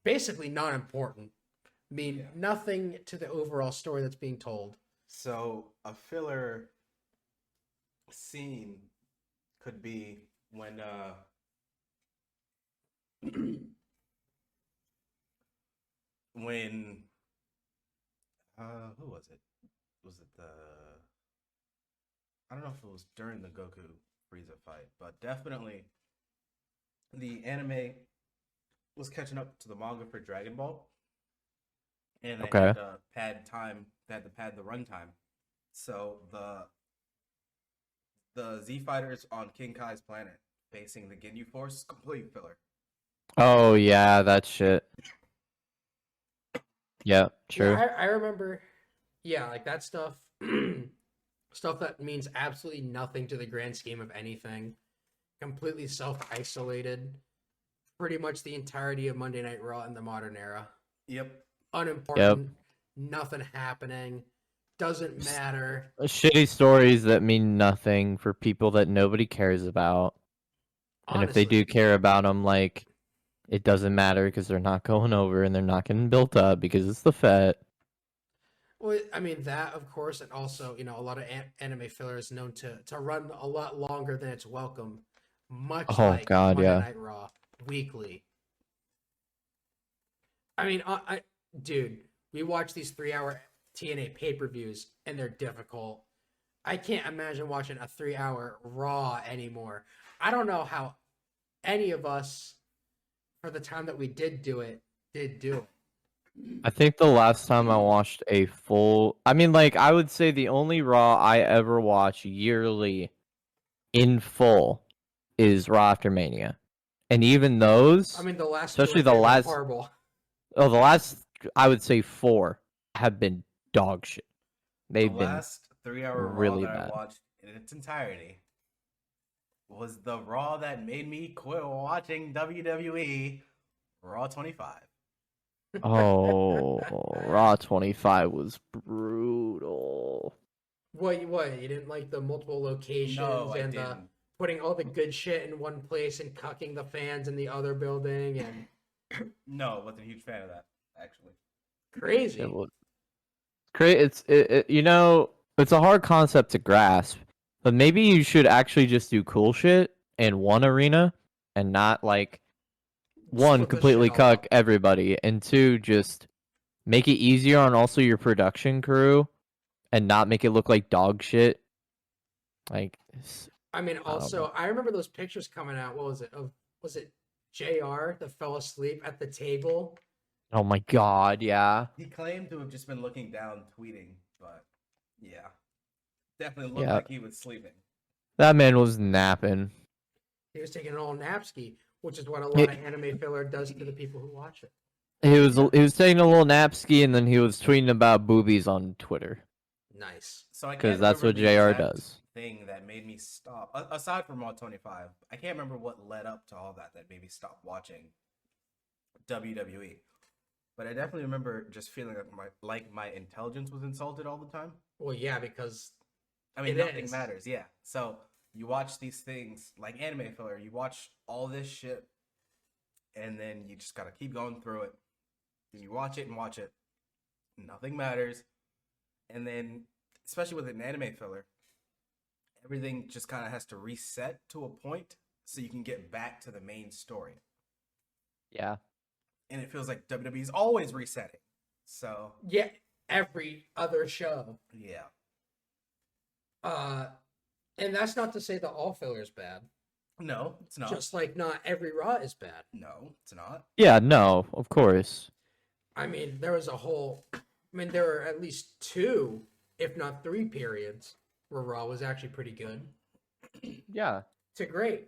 basically not important, mean nothing to the overall story that's being told. So a filler scene could be when when who was it? Was it the I don't know if it was during the Goku Frieza fight, but definitely the anime was catching up to the manga for Dragon Ball. And they had to pad time, they had to pad the runtime. So the Z fighters on King Kai's planet facing the Ginyu Force, complete filler. Oh yeah, that shit. Yeah, true. Yeah, I remember, like that stuff, stuff that means absolutely nothing to the grand scheme of anything, completely self-isolated pretty much the entirety of Monday Night Raw in the modern era. Yep. Unimportant, nothing happening, doesn't matter. Shitty stories that mean nothing for people that nobody cares about. And if they Honestly. do care about them, like, it doesn't matter because they're not going over and they're not getting built up because it's the Fed. Well, I mean, that, of course, and also, a lot of anime filler is known to run a lot longer than it's welcome. Much Oh, like God, Monday yeah. Night Raw, weekly. I mean, dude, we watch these 3-hour TNA pay-per-views, and they're difficult. I can't imagine watching a 3-hour Raw anymore. I don't know how any of us, for the time that we did do it, did do it. I think the last time I watched a full, I mean, like, I would say the only Raw I ever watch yearly in full is Raw After Mania. And even those, I mean, the last especially two the were last, horrible. the last, I would say 4 have been dog shit. They've The been last 3-hour really Raw that bad. I watched in its entirety was the Raw that made me quit watching WWE, Raw 25. Oh, Raw 25 was brutal. What? You didn't like the multiple locations No, I and didn't. putting all the good shit in one place and cucking the fans in the other building and No, I wasn't a huge fan of that, actually. crazy. It was it's it's a hard concept to grasp, but maybe you should actually just do cool shit in one arena and not like one Split the completely shit all cuck up. everybody, and two just make it easier on also your production crew and not make it look like dog shit. Like, I mean, don't also, know. I remember those pictures coming out. What was it? Was it JR that fell asleep at the table? Oh my god, yeah. He claimed to have just been looking down, tweeting, but yeah. Definitely looked Yeah. like he was sleeping. That man was napping. He was taking an old napski, which is what a lot of anime filler does to the people who watch it. He was taking a little napski and then he was tweeting about boobies on Twitter. Nice. So I can't Because that's what remember the JR exact does. thing that made me stop. Aside from Raw 25, I can't remember what led up to all that made me stop watching WWE. But I definitely remember just feeling like my intelligence was insulted all the time. Well, yeah, because I mean, It nothing is. matters. Yeah. So you watch these things like anime filler. You watch all this shit, and then you just gotta keep going through it. And you watch it and watch it. Nothing matters. And then, especially with an anime filler, everything just kind of has to reset to a point so you can get back to the main story. Yeah. And it feels like WWE is always resetting. So yeah, every other show. yeah. And that's not to say that all filler is bad. No, it's not. Just like not every Raw is bad. No, it's not. Yeah, no, of course. I mean, there were at least 2, if not 3 periods where Raw was actually pretty good Yeah, to great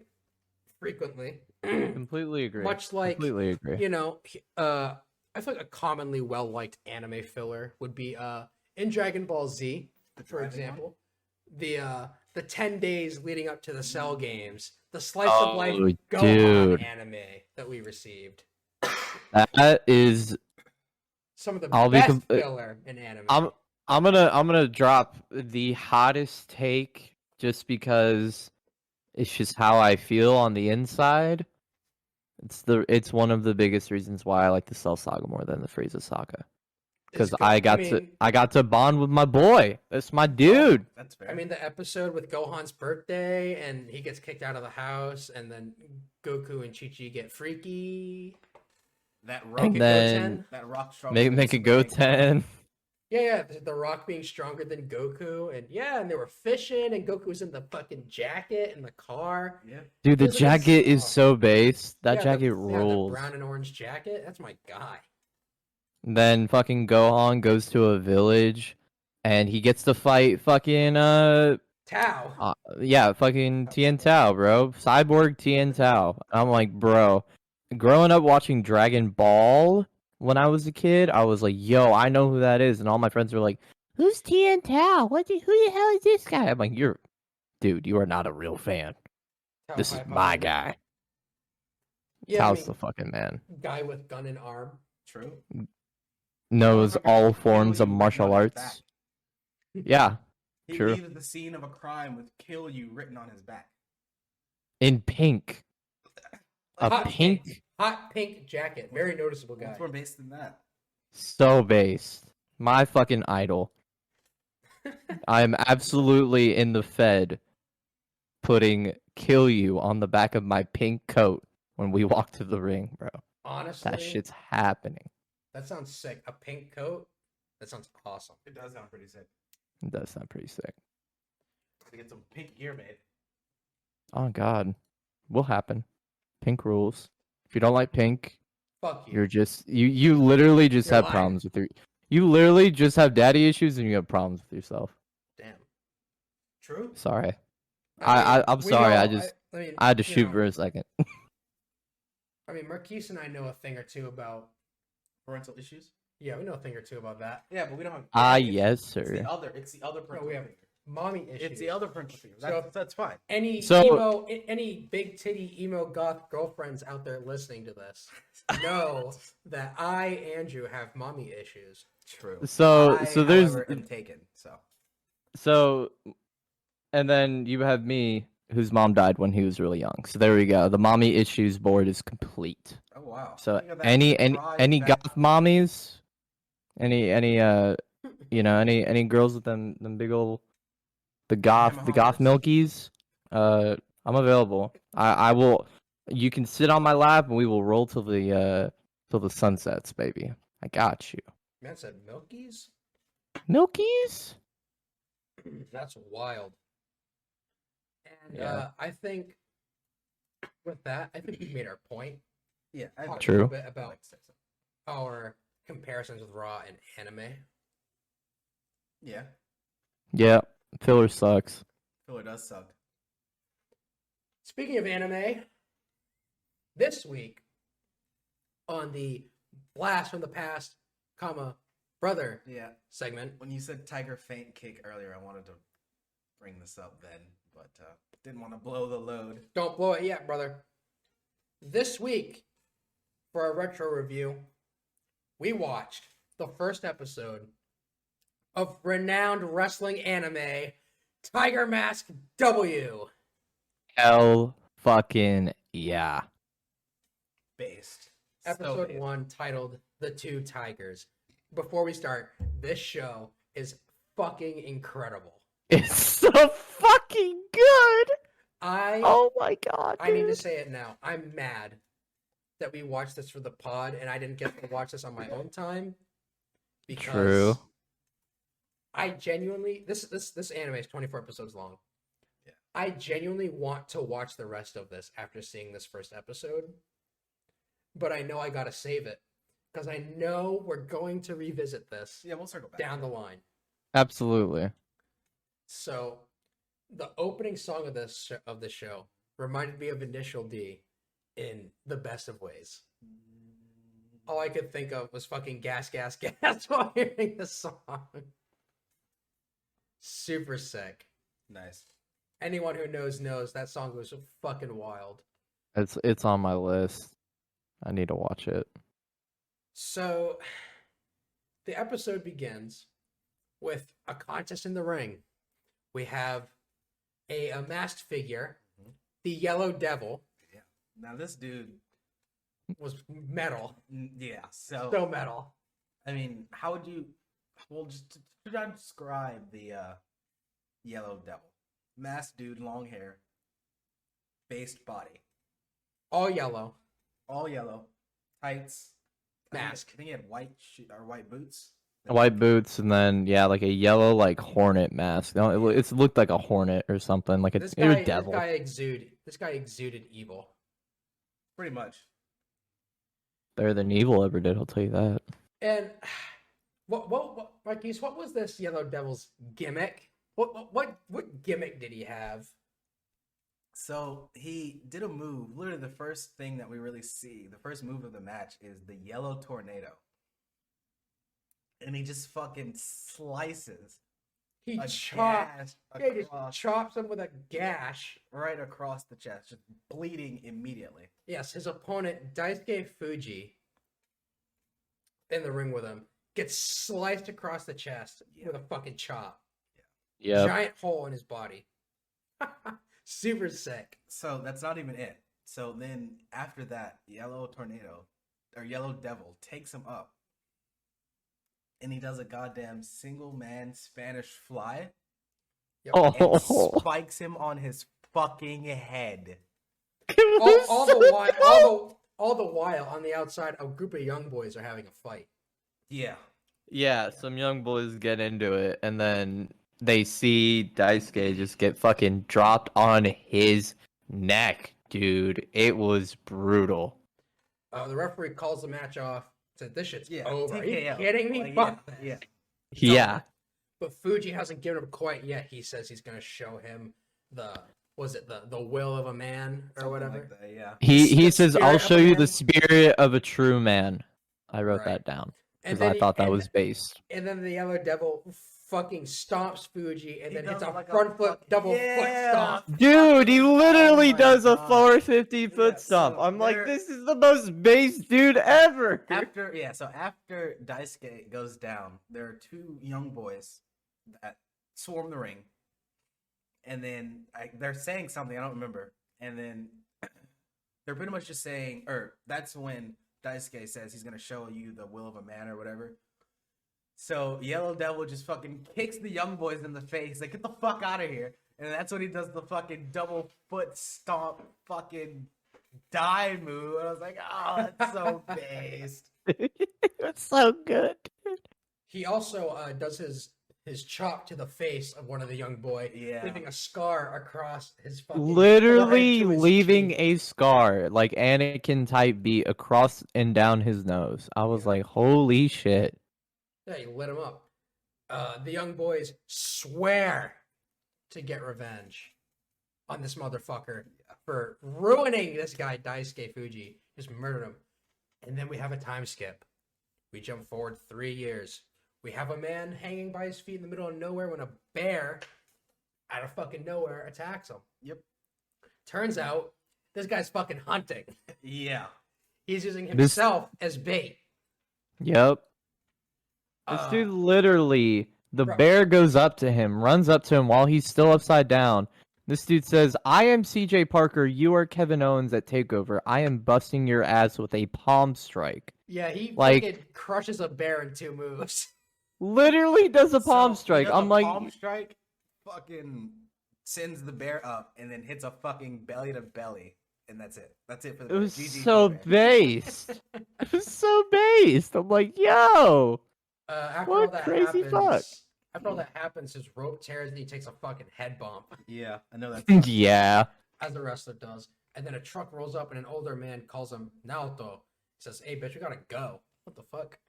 frequently. completely agree. Much like, completely agree. I feel like a commonly well-liked anime filler would be in Dragon Ball Z, for driving example, the 10 days leading up to the Cell games, the slice of life Oh, Gohan dude. anime that we received. That is, Some of the I'll be best com- filler in anime. I'm gonna drop the hottest take just because it's just how I feel on the inside. It's one of the biggest reasons why I like the Cell Saga more than the Frieza Saga. Because I got to bond with my boy. That's my dude. That's fair. I mean, the episode with Gohan's birthday and he gets kicked out of the house, and then Goku and Chi-Chi get freaky. that And rock, then that rock strong. make it go 10. Yeah, the Rock being stronger than Goku, and they were fishing, and Goku was in the fucking jacket in the car. Yeah. Dude, the Those are the jacket is stuff. so base. That Yeah, jacket the rules. brown and orange jacket. That's my guy. Then fucking Gohan goes to a village, and he gets to fight fucking Tao. fucking Tien Tao, bro. Cyborg Tien Tao. I'm like, bro. Growing up watching Dragon Ball when I was a kid, I was like, yo, I know who that is, and all my friends were like, who's Tien Tao? Who the hell is this guy? I'm like, you are not a real fan. Tao This is High my Five. guy. Yeah, Cal's the fucking man. guy with gun and arm. True. Knows Motherfucker all will forms kill of you martial written on his arts. back. Yeah, He true. leaves the scene of a crime with "kill you" written on his back. In pink. A Hot pink? Hot pink jacket. Very noticeable guy. What's more based than that? So based. My fucking idol. I'm absolutely in the Fed putting "kill you" on the back of my pink coat when we walk to the ring, bro. Honestly, That shit's happening. that sounds sick. A pink coat? That sounds awesome. It does sound pretty sick. It does sound pretty sick. To get some pink gear made. Oh god. Will happen. Pink rules. If you don't like pink, Fuck you. you're just you literally just You're have lying. problems with your you literally just have daddy issues and you have problems with yourself. Damn. True. Sorry. I I'm we sorry, know- I just mean, I had to you shoot know, for a second. I mean, Marquise and I know a thing or two about. Parental issues. Yeah, we know a thing or two about that. Yeah, but we don't have. Yes, It's sir. the other. It's the other parental we have figure. Mommy issues. It's the other parental figure. So- That's fine. Any So- any big titty emo goth girlfriends out there listening to this know that I, Andrew, have mommy issues. True. So I, there's however, am taken. so and then you have me whose mom died when he was really young. So there we go. The mommy issues board is complete. Oh wow. So Look at that any surprise back- goth mommies, any any girls with them big old the goth Hearts. milkies, I'm available. I will. You can sit on my lap and we will roll till the sun sets, baby. I got you. Man said Milkies? Milkies? That's wild. And Yeah. I think with that, I think we've made our point. Yeah. I Talked True. a little bit about our comparisons with Raw and anime. Yeah. Yeah. Filler sucks. Filler does suck. Speaking of anime, this week on the Blast from the Past, brother Yeah. segment, When you said Tiger Faint Kick earlier, I wanted to bring this up then, but didn't want to blow the load. don't blow it yet, brother. This week, for our retro review, we watched the first episode of renowned wrestling anime, Tiger Mask W. Hell fucking yeah. Based. Episode based. 1 titled The Two Tigers. Before we start, this show is fucking incredible. It's so fucking good. Oh my god. I need to dude. say it now. I'm mad that we watched this for the pod and I didn't get to watch this on my own time. Because True. I genuinely this anime is 24 episodes long. Yeah. I genuinely want to watch the rest of this after seeing this first episode. But I know I gotta save it. Because I know we're going to revisit this Yeah, we'll circle back. down the line. Absolutely. So, the opening song of this show reminded me of Initial D in the best of ways. All I could think of was fucking gas, gas, gas while hearing the song. Super sick. Nice. Anyone who knows that song was fucking wild. It's on my list. I need to watch it. So, the episode begins with a contest in the ring. We have a masked figure, the Yellow Devil. Yeah. Now this dude, Was metal. yeah. So, So metal. I mean, how would you? Well, just to describe the Yellow Devil, masked dude, long hair, based body, All yellow. all yellow, tights, Mask. I think he had white or white boots. White boots and then like a yellow like hornet mask. No, it looked like a hornet or something. Like This it was guy, devil. this guy exuded evil. Pretty much. Mm-hmm. Better than evil ever did. I'll tell you that. And what Marquise, what was this Yellow Devil's gimmick? What gimmick did he have? So he did a move. Literally, the first thing that we really see, the first move of the match, is the Yellow Tornado. And he just fucking slices He a chopped. gash Yeah, he just across, chops him with a gash. right across the chest, just bleeding immediately. Yes, his opponent, Daisuke Fuji, in the ring with him, gets sliced across the chest with a fucking chop. Yep. Giant hole in his body. Super sick. So that's not even it. So then after that, Yellow Devil takes him up, and he does a goddamn single man Spanish fly Yep. and Oh. spikes him on his fucking head. All the while, on the outside, a group of young boys are having a fight. Yeah. Yeah, some young boys get into it, and then they see Daisuke just get fucking dropped on his neck, dude. It was brutal. The referee calls the match off. Said, "This shit's Yeah, over." Are you TKO. kidding me? Like, Fuck yeah, this. Yeah. But Fuji hasn't given up quite yet. He says he's gonna show him the will of a man or Something whatever. like that, yeah. He The says, spirit "I'll of show a you man." the spirit of a true man." I wrote Right. that down And because then I he- thought that and- was based. And then the Yellow Devil fucking stomps Fuji and He then hits does a like a front foot fucking- double foot Yeah. stomp. Dude, he literally my does a God. 450 foot Yeah, stomp. so I'm like, there- this is the most based dude ever. After Daisuke goes down, there are two young boys that swarm the ring, and then they're saying something I don't remember, and then they're pretty much just saying, or that's when Daisuke says he's gonna show you the will of a man or whatever. So Yellow Devil just fucking kicks the young boys in the face, like, get the fuck out of here, and that's when he does the fucking double foot stomp fucking die move, and I was like, oh, that's so based. It's so good. He also does his chop to the face of one of the young boy, Yeah. leaving a scar across his fucking Literally forehead to his leaving cheek. a scar, like Anakin type beat across and down his nose. I was Yeah. like, holy shit. Yeah, he lit him up. The young boys swear to get revenge on this motherfucker for ruining this guy, Daisuke Fuji. Just murdered him. And then we have a time skip. We jump forward 3 years. We have a man hanging by his feet in the middle of nowhere when a bear out of fucking nowhere attacks him. Yep. Turns out this guy's fucking hunting. Yeah. He's using This- himself as bait. Yep. This Uh, dude literally, the bro. bear goes up to him, runs up to him while he's still upside down. This dude says, I am CJ Parker, you are Kevin Owens at TakeOver. I am busting your ass with a palm strike. Yeah, he Like- fucking crushes a bear in 2 moves. Literally does a palm So, he strike. does I'm a like, palm strike, fucking sends the bear up, and then hits a fucking belly to belly, and that's it. That's it for the it bear. was GG so for the bear. based. It was so based. I'm like, yo. After What all that crazy happens, fuck? after all that happens, his rope tears and he takes a fucking head bump, Yeah, I know that. Yeah. as the wrestler does. And then a truck rolls up and an older man calls him Naoto. He says, "Hey, bitch, we gotta go." What the fuck?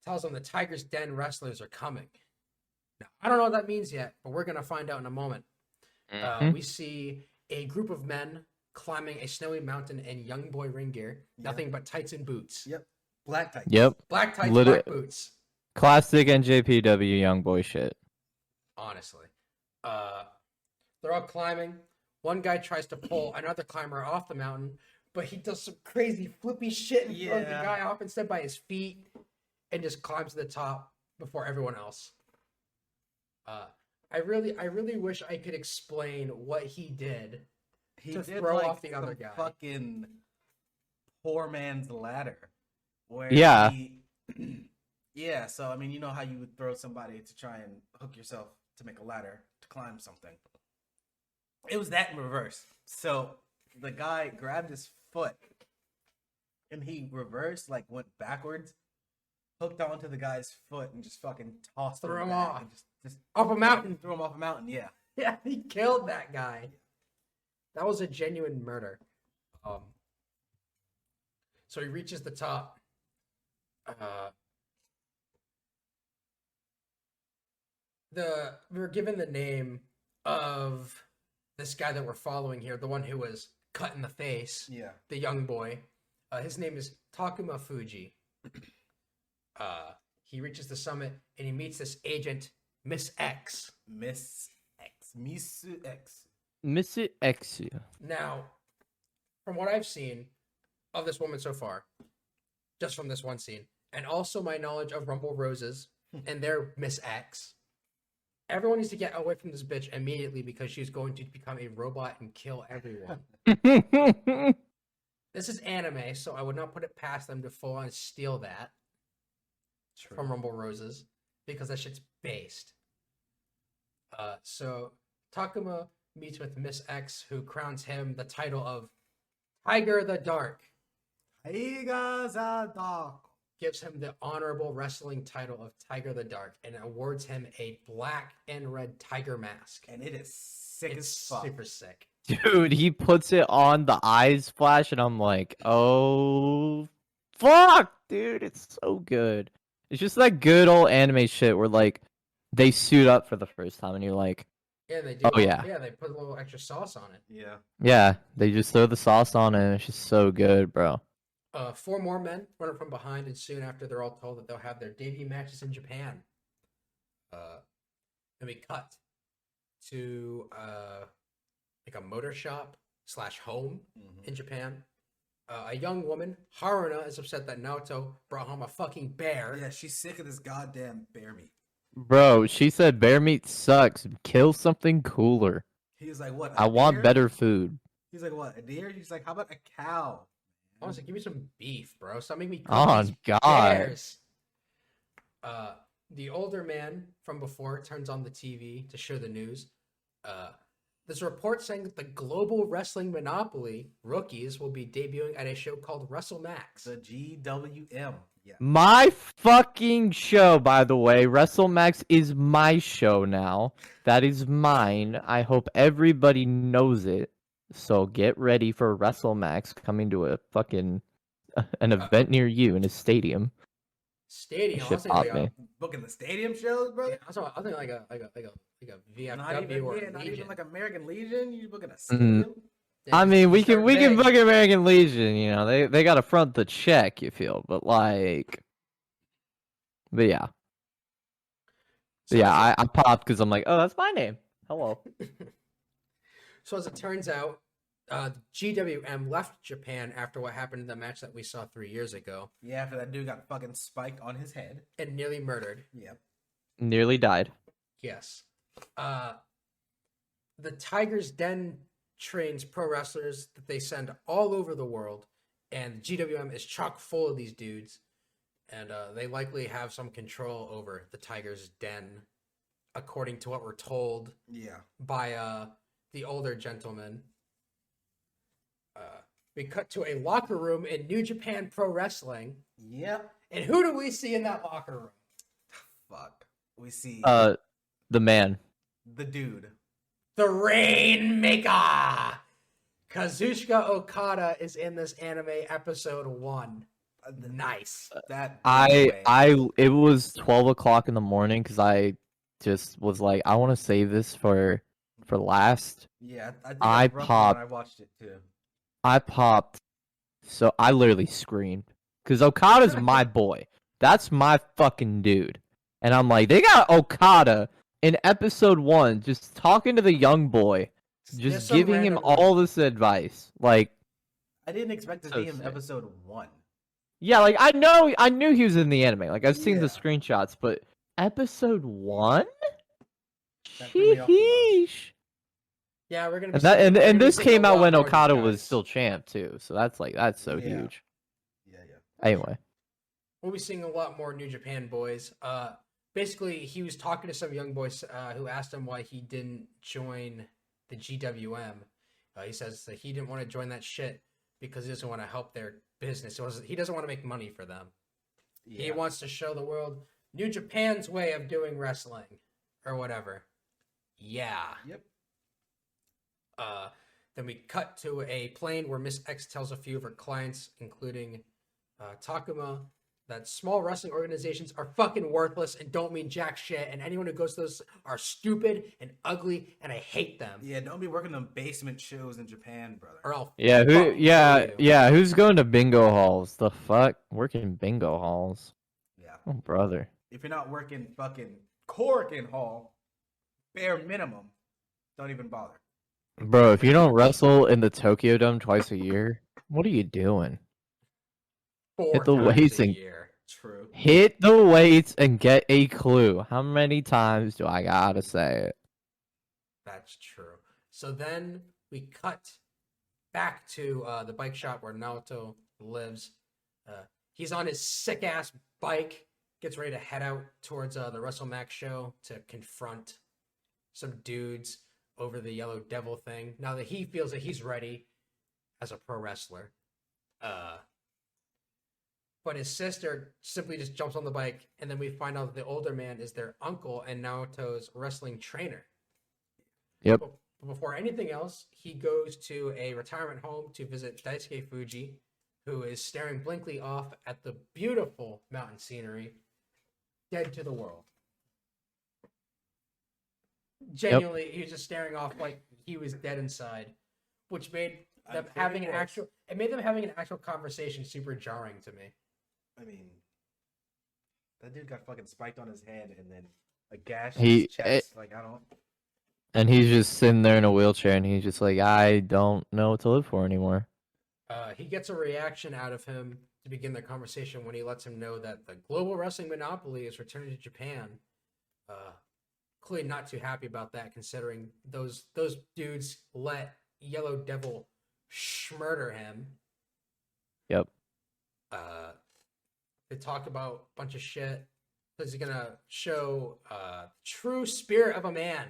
Tells him the Tiger's Den wrestlers are coming. Now, I don't know what that means yet, but we're gonna find out in a moment. Mhm. We see a group of men climbing a snowy mountain in young boy ring gear, nothing but tights and boots. Yep. Black Titan. Yep. Black tights, Liter- black boots. Classic NJPW young boy shit. Honestly. They're all climbing. One guy tries to pull another climber off the mountain, but he does some crazy flippy shit and throws the Yeah. guy off instead by his feet and just climbs to the top before everyone else. I really wish I could explain what he did. He to did throw like off the other some guy. fucking poor man's ladder. Where Yeah. yeah, so I mean, you know how you would throw somebody to try and hook yourself to make a ladder to climb something. It was that in reverse. So the guy grabbed his foot and he reversed, like went backwards, hooked onto the guy's foot and just fucking tossed Threw him back off. and just Off a mountain. threw him off a mountain. Yeah. Yeah, he killed that guy. That was a genuine murder. So he reaches the top. We're given the name of this guy that we're following here, the one who was cut in the face, Yeah. the young boy. His name is Takuma Fuji. he reaches the summit and he meets this agent, Miss X. Miss X. Missy X. Now, from what I've seen of this woman so far, just from this one scene, and also my knowledge of Rumble Roses and their Miss X, everyone needs to get away from this bitch immediately because she's going to become a robot and kill everyone. This is anime, so I would not put it past them to full on steal that from Rumble Roses because that shit's based. So Takuma meets with Miss X, who crowns him the title of Tiger the Dark. Gives him the honorable wrestling title of Tiger the Dark and awards him a black and red tiger mask. And it is sick It's as fuck. super sick. Dude, he puts it on, the eyes flash, and I'm like, oh, fuck, dude, it's so good. It's just that good old anime shit where, like, they suit up for the first time, and you're like, Yeah, they do. Oh, yeah. Yeah, they put a little extra sauce on it. Yeah. yeah, they just throw the sauce on it, and it's just so good, bro. 4 more men run up from behind, and soon after, they're all told that they'll have their debut matches in Japan. Then we cut to like a motor shop / home in Japan. A young woman, Haruna, is upset that Naoto brought home a fucking bear. Yeah, she's sick of this goddamn bear meat. Bro, she said bear meat sucks. Kill something cooler. He was like, what? I want deer? better food. He's like, what? A deer? He's like, how about a cow? Honestly, give me some beef, bro. Stop making me cook Oh, these God. bears. The older man from before turns on the TV to show the news. There's a report saying that the global wrestling monopoly rookies will be debuting at a show called WrestleMax. The GWM. Yeah. My fucking show, by the way. WrestleMax is my show now. That is mine. I hope everybody knows it. So get ready for WrestleMax coming to a fucking an event near you in a stadium. Stadium. I was Shit thinking popped like me. Booking the stadium shows, bro? I was thinking like a VFW Not even, or not Legion. even like American Legion. You booking a Mm. stadium? Yeah, I mean, we start can big. book American Legion. You know, they got to front the check. You feel, but like, but yeah, So yeah. as I popped because I'm like, oh, that's my name. Hello. So as it turns out, GWM left Japan after what happened in the match that we saw 3 years ago Yeah, after that dude got fucking spiked on his head. and nearly murdered. Yeah. Nearly died. Yes. The Tiger's Den trains pro wrestlers that they send all over the world, and GWM is chock full of these dudes, and they likely have some control over the Tiger's Den, according to what we're told Yeah. by the older gentleman. We cut to a locker room in New Japan Pro Wrestling, Yep. and who do we see in that locker room? Fuck. We see The man. the dude. The Rainmaker! Kazuchika Okada is in this anime episode 1. Nice. That It was 12 o'clock in the morning because I just was like, I want to save this for last. Yeah, I think I that's roughly when popped. I watched it too. I popped, so I literally screamed because Okada's my boy. That's my fucking dude, and I'm like, they got Okada in episode 1, just talking to the young boy, There's just some giving him random- all this advice. Like, I didn't expect to So see him in sick. episode 1. yeah, like I knew he was in the anime. Like I've seen the Yeah. screenshots, but episode 1, That threw me off the most. sheesh. Yeah, we're gonna be And that seeing- we're gonna and be this seeing a came out lot when more of these Okada guys. was still champ too, so that's so Yeah. huge. Yeah, yeah. Anyway, We'll be seeing a lot more New Japan boys. Basically, he was talking to some young boys who asked him why he didn't join the GWM. He says that he didn't want to join that shit because he doesn't want to help their business. He doesn't want to make money for them. He Yeah. wants to show the world New Japan's way of doing wrestling or whatever. Yeah. Yep. Then we cut to a plane where Miss X tells a few of her clients, including Takuma, that small wrestling organizations are fucking worthless and don't mean jack shit, and anyone who goes to those are stupid and ugly, and I hate them. Yeah, don't be working on basement shows in Japan, brother. Or I'll yeah, fucking kill you. who's going to bingo halls? The fuck, working bingo halls? Yeah. Oh, brother. if you're not working fucking Korakuen Hall, bare minimum, don't even bother. Bro, if you don't wrestle in the Tokyo Dome twice a year, what are you doing? 4 Hit the times weights a and year. True. hit the weights and get a clue. How many times do I gotta say it? That's true. So then we cut back to the bike shop where Naoto lives. He's on his sick ass bike, gets ready to head out towards the WrestleMax show to confront some dudes over the Yellow Devil thing. Now that he feels that he's ready as a pro wrestler. But his sister simply just jumps on the bike, and then we find out that the older man is their uncle and Naoto's wrestling trainer. Yep. But before anything else, he goes to a retirement home to visit Daisuke Fuji, who is staring blankly off at the beautiful mountain scenery, dead to the world. Genuinely, he was just staring off like he was dead inside, which made them having an actual conversation super jarring to me. I mean, that dude got fucking spiked on his head and then a gash in He- his chest. Like, I don't. And he's just sitting there in a wheelchair, and he's just like, I don't know what to live for anymore. He gets a reaction out of him to begin the conversation when he lets him know that the global wrestling monopoly is returning to Japan. Clearly not too happy about that, considering those dudes let Yellow Devil schmurder him. Yep. They talk about a bunch of shit. He's gonna show true spirit of a man.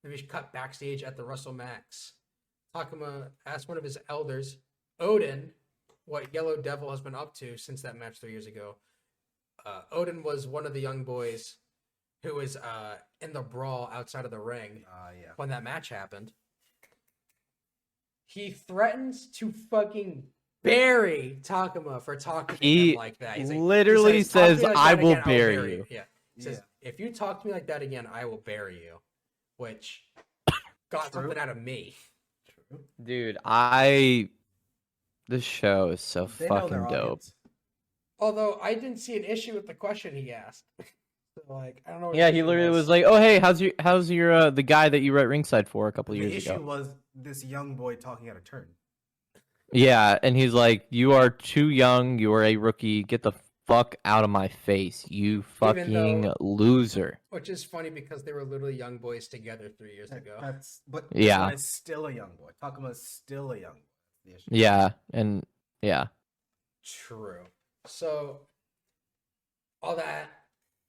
Then we cut backstage at the WrestleMax. Takuma asked one of his elders, Odin, what Yellow Devil has been up to since that match 3 years ago. Odin was one of the young boys who was in the brawl outside of the ring Yeah. when that match happened. He threatens to fucking bury Takuma for talking to He him like that. He's like, literally he says, says, "Talk to me like I that will again, I'll bury you. Yeah. He says, if you talk to me like that again, I will bury you. Which got True. something out of me. True. Dude, this show is so They know their fucking dope. audience. Although I didn't see an issue with the question he asked. So, like, I don't know what Yeah, the he issue literally was like, "Oh, hey, how's your the guy that you were at ringside for a couple The years issue ago?" was this young boy talking out of turn. Yeah, and he's like, "You are too young. You are a rookie. Get the fuck out of my face, you fucking though- loser." Which is funny because they were literally young boys together 3 years ago. But Yeah. this guy's still a young boy. Takuma's still a young boy. That's the issue. Yeah, and yeah, True. So, all that.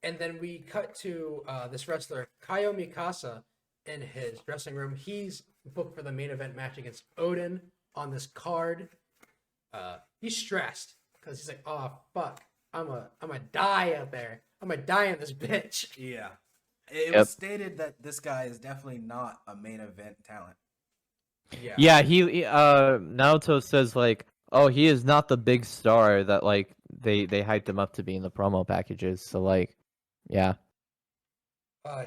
And then we cut to this wrestler, Kaio Mikasa, in his dressing room. He's booked for the main event match against Odin on this card. He's stressed because he's like, oh, fuck. I'm a die out there. I'm a die in this bitch. Yeah. It Yep. was stated that this guy is definitely not a main event talent. yeah. He Naoto says like, "Oh, he is not the big star that like they hyped him up to be in the promo packages." So like, yeah,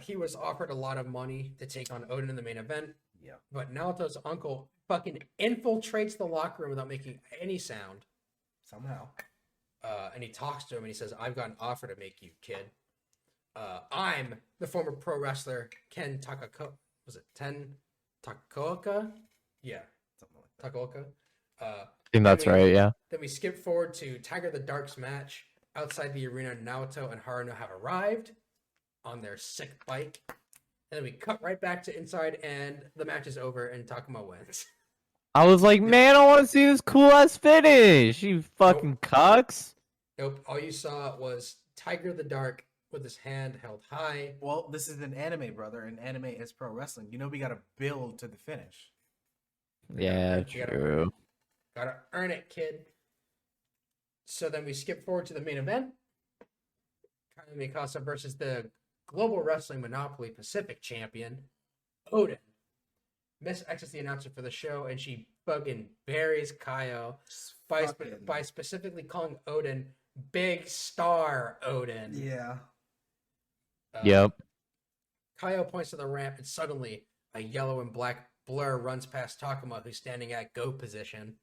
He was offered a lot of money to take on Odin in the main event. Yeah. But Naoto's uncle fucking infiltrates the locker room without making any sound. Somehow. And he talks to him and he says, I've got an offer to make you, kid. I'm the former pro wrestler Ken Takako. Was it Ten Takoka? Yeah, Something like that. Takoka. I think that's right. Yeah. Then we skip forward to Tiger the Dark's match. Outside the arena, Naoto and Haruno have arrived on their sick bike. And then we cut right back to inside, and the match is over, and Takuma wins. I was like, man, I want to see this cool ass finish. You fucking cucks. Nope, all you saw was Tiger the Dark with his hand held high. Well, this is an anime, brother, and anime is pro wrestling. You know we gotta build to the finish. Yeah, You gotta true. Gotta earn it, kid. So then we skip forward to the main event. Kaio Mikasa versus the Global Wrestling Monopoly Pacific Champion, Odin. Miss X is the announcer for the show, and she fucking buries Kaio by specifically calling Odin Big Star Odin. Yeah. Yep. Kaio points to the ramp, and suddenly a yellow and black blur runs past Takuma, who's standing at go position.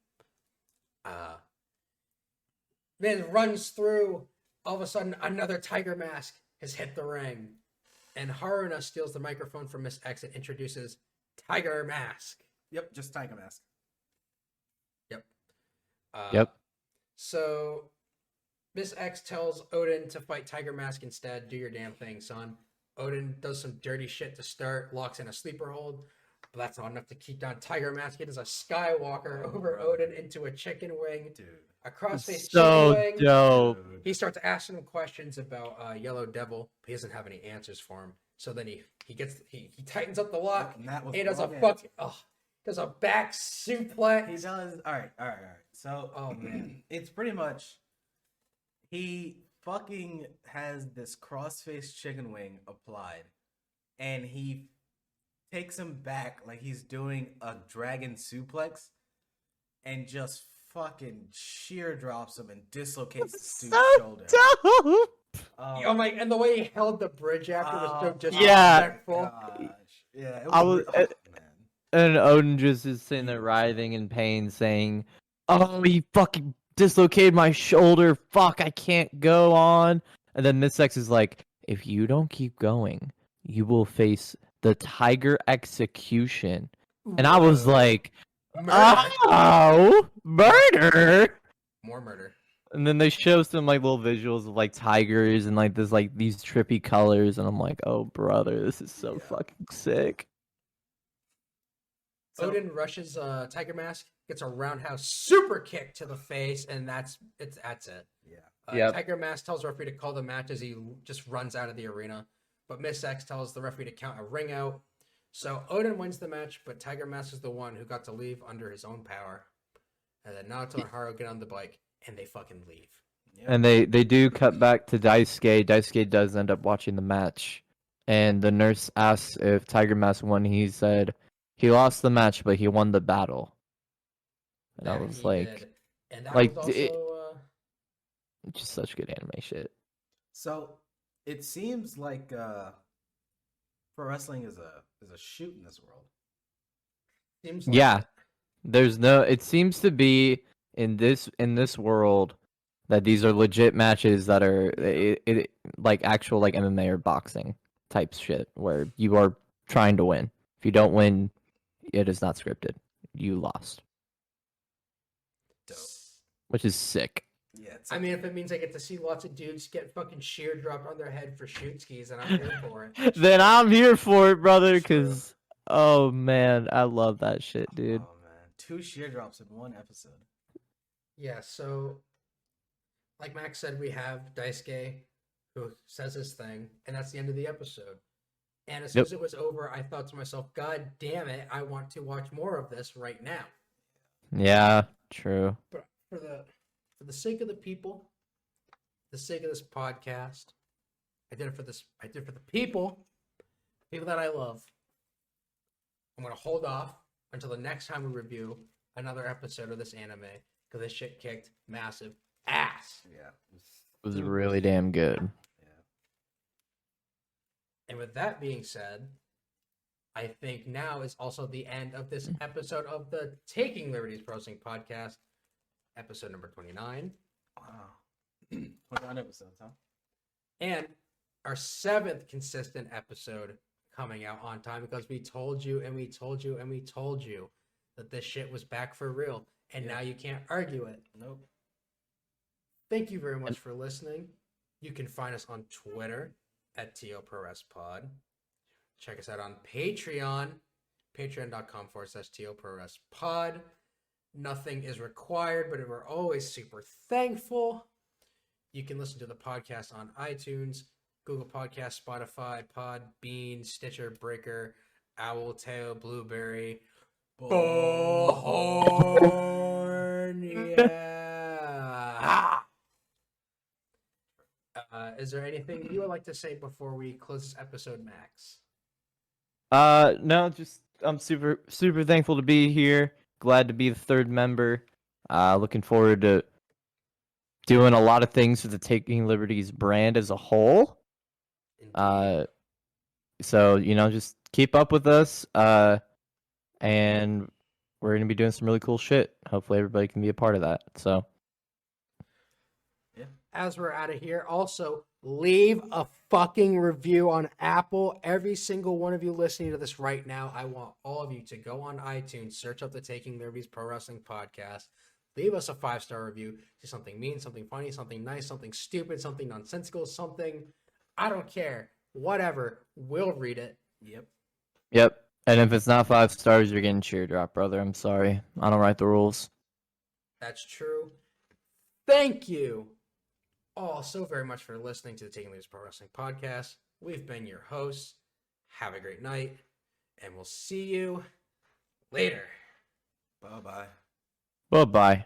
Then runs through All of a sudden, another Tiger Mask has hit the ring. And Haruna steals the microphone from Miss X and introduces Tiger Mask. Yep, just Tiger Mask. Yep. Yep. So Miss X tells Odin to fight Tiger Mask instead. Do your damn thing, son. Odin does some dirty shit to start, locks in a sleeper hold, but that's not enough to keep down Tiger Mask. It is a Skywalker over Odin into a chicken wing. Dude. A crossface so chicken wing. dope. He starts asking him questions about Yellow Devil. He doesn't have any answers for him. So then he tightens up the lock. He does does a back suplex. He does. All right. So, oh man, it's pretty much he fucking has this crossface chicken wing applied, and he takes him back like he's doing a dragon suplex, and just fucking sheer drops him and dislocates the dude's shoulder. Dope. oh my! And the way he held the bridge after was so disrespectful. Yeah, I was. And Odin just is sitting there writhing in pain, saying, "Oh, he fucking dislocated my shoulder. Fuck, I can't go on." And then Miss X is like, "If you don't keep going, you will face the Tiger Execution." And I was like, murder. "Oh, murder!" More murder. And then they show some like little visuals of like tigers and like this like these trippy colors, and I'm like, "Oh, brother, this is so fucking sick." Odin rushes Tiger Mask, gets a roundhouse super kick to the face, and that's it. Yeah. Tiger Mask tells the referee to call the match as he just runs out of the arena. But Miss X tells the referee to count a ring out. So Odin wins the match, but Tiger Mask is the one who got to leave under his own power. And then Naoto and Haru get on the bike, and they fucking leave. Yep. And they do cut back to Daisuke. Daisuke does end up watching the match. And the nurse asks if Tiger Mask won. He said he lost the match, but he won the battle. And I was like, and that like, was also, just such good anime shit. So it seems like pro wrestling is a shoot in this world. seems like Yeah, there's no. It seems to be in this world that these are legit matches that are like actual like MMA or boxing type shit where you are trying to win. If you don't win, it is not scripted. You lost. Dope. Which is sick. Yeah. I mean, if it means I get to see lots of dudes get fucking sheer dropped on their head for shoot skis, and I'm here for it. Then I'm here for it, brother, because, oh, man, I love that shit, dude. Oh, man. 2 sheer drops in one episode. Yeah, so, like Max said, we have Daisuke, who says his thing, and that's the end of the episode. And as soon as it was over, I thought to myself, God damn it, I want to watch more of this right now. Yeah, true. But for the sake of the people, the sake of this podcast, I did it for the people that I love. I'm gonna hold off until the next time we review another episode of this anime because this shit kicked massive ass. Yeah. It was really damn good. Yeah. And with that being said, I think now is also the end of this episode of the Taking Liberties Pro Wrestling Podcast, episode number 29. Wow. 29 episodes, huh? And our 7th consistent episode coming out on time because we told you and we told you and we told you that this shit was back for real. And now you can't argue it. Nope. Thank you very much for listening. You can find us on Twitter at TOProWrestPod. Check us out on Patreon, patreon.com/TOProWrestPod. Nothing is required, but we're always super thankful. You can listen to the podcast on iTunes, Google Podcasts, Spotify, Podbean, Stitcher, Breaker, Owltail, Blueberry, Bullhorn. Yeah. Is there anything you would like to say before we close this episode, Max? No, just I'm super thankful to be here. Glad to be the 3rd member. Looking forward to doing a lot of things for the Taking Liberties brand as a whole. Indeed. So just keep up with us. And we're gonna be doing some really cool shit. Hopefully, everybody can be a part of that. So. Yeah. as we're out of here, also leave a fucking review on Apple. Every single one of you listening to this right now, I want all of you to go on iTunes, search up the Taking Liberties Pro Wrestling Podcast, leave us a 5-star review. Say something mean, something funny, something nice, something stupid, something nonsensical, something, I don't care, whatever. We'll read it. Yep. And if it's not 5 stars, you're getting teardrop, brother. I'm sorry. I don't write the rules. That's true. Thank you all so very much for listening to the Taking Liberties Pro Wrestling Podcast. We've been your hosts. Have a great night, and we'll see you later. Bye-bye. Bye-bye.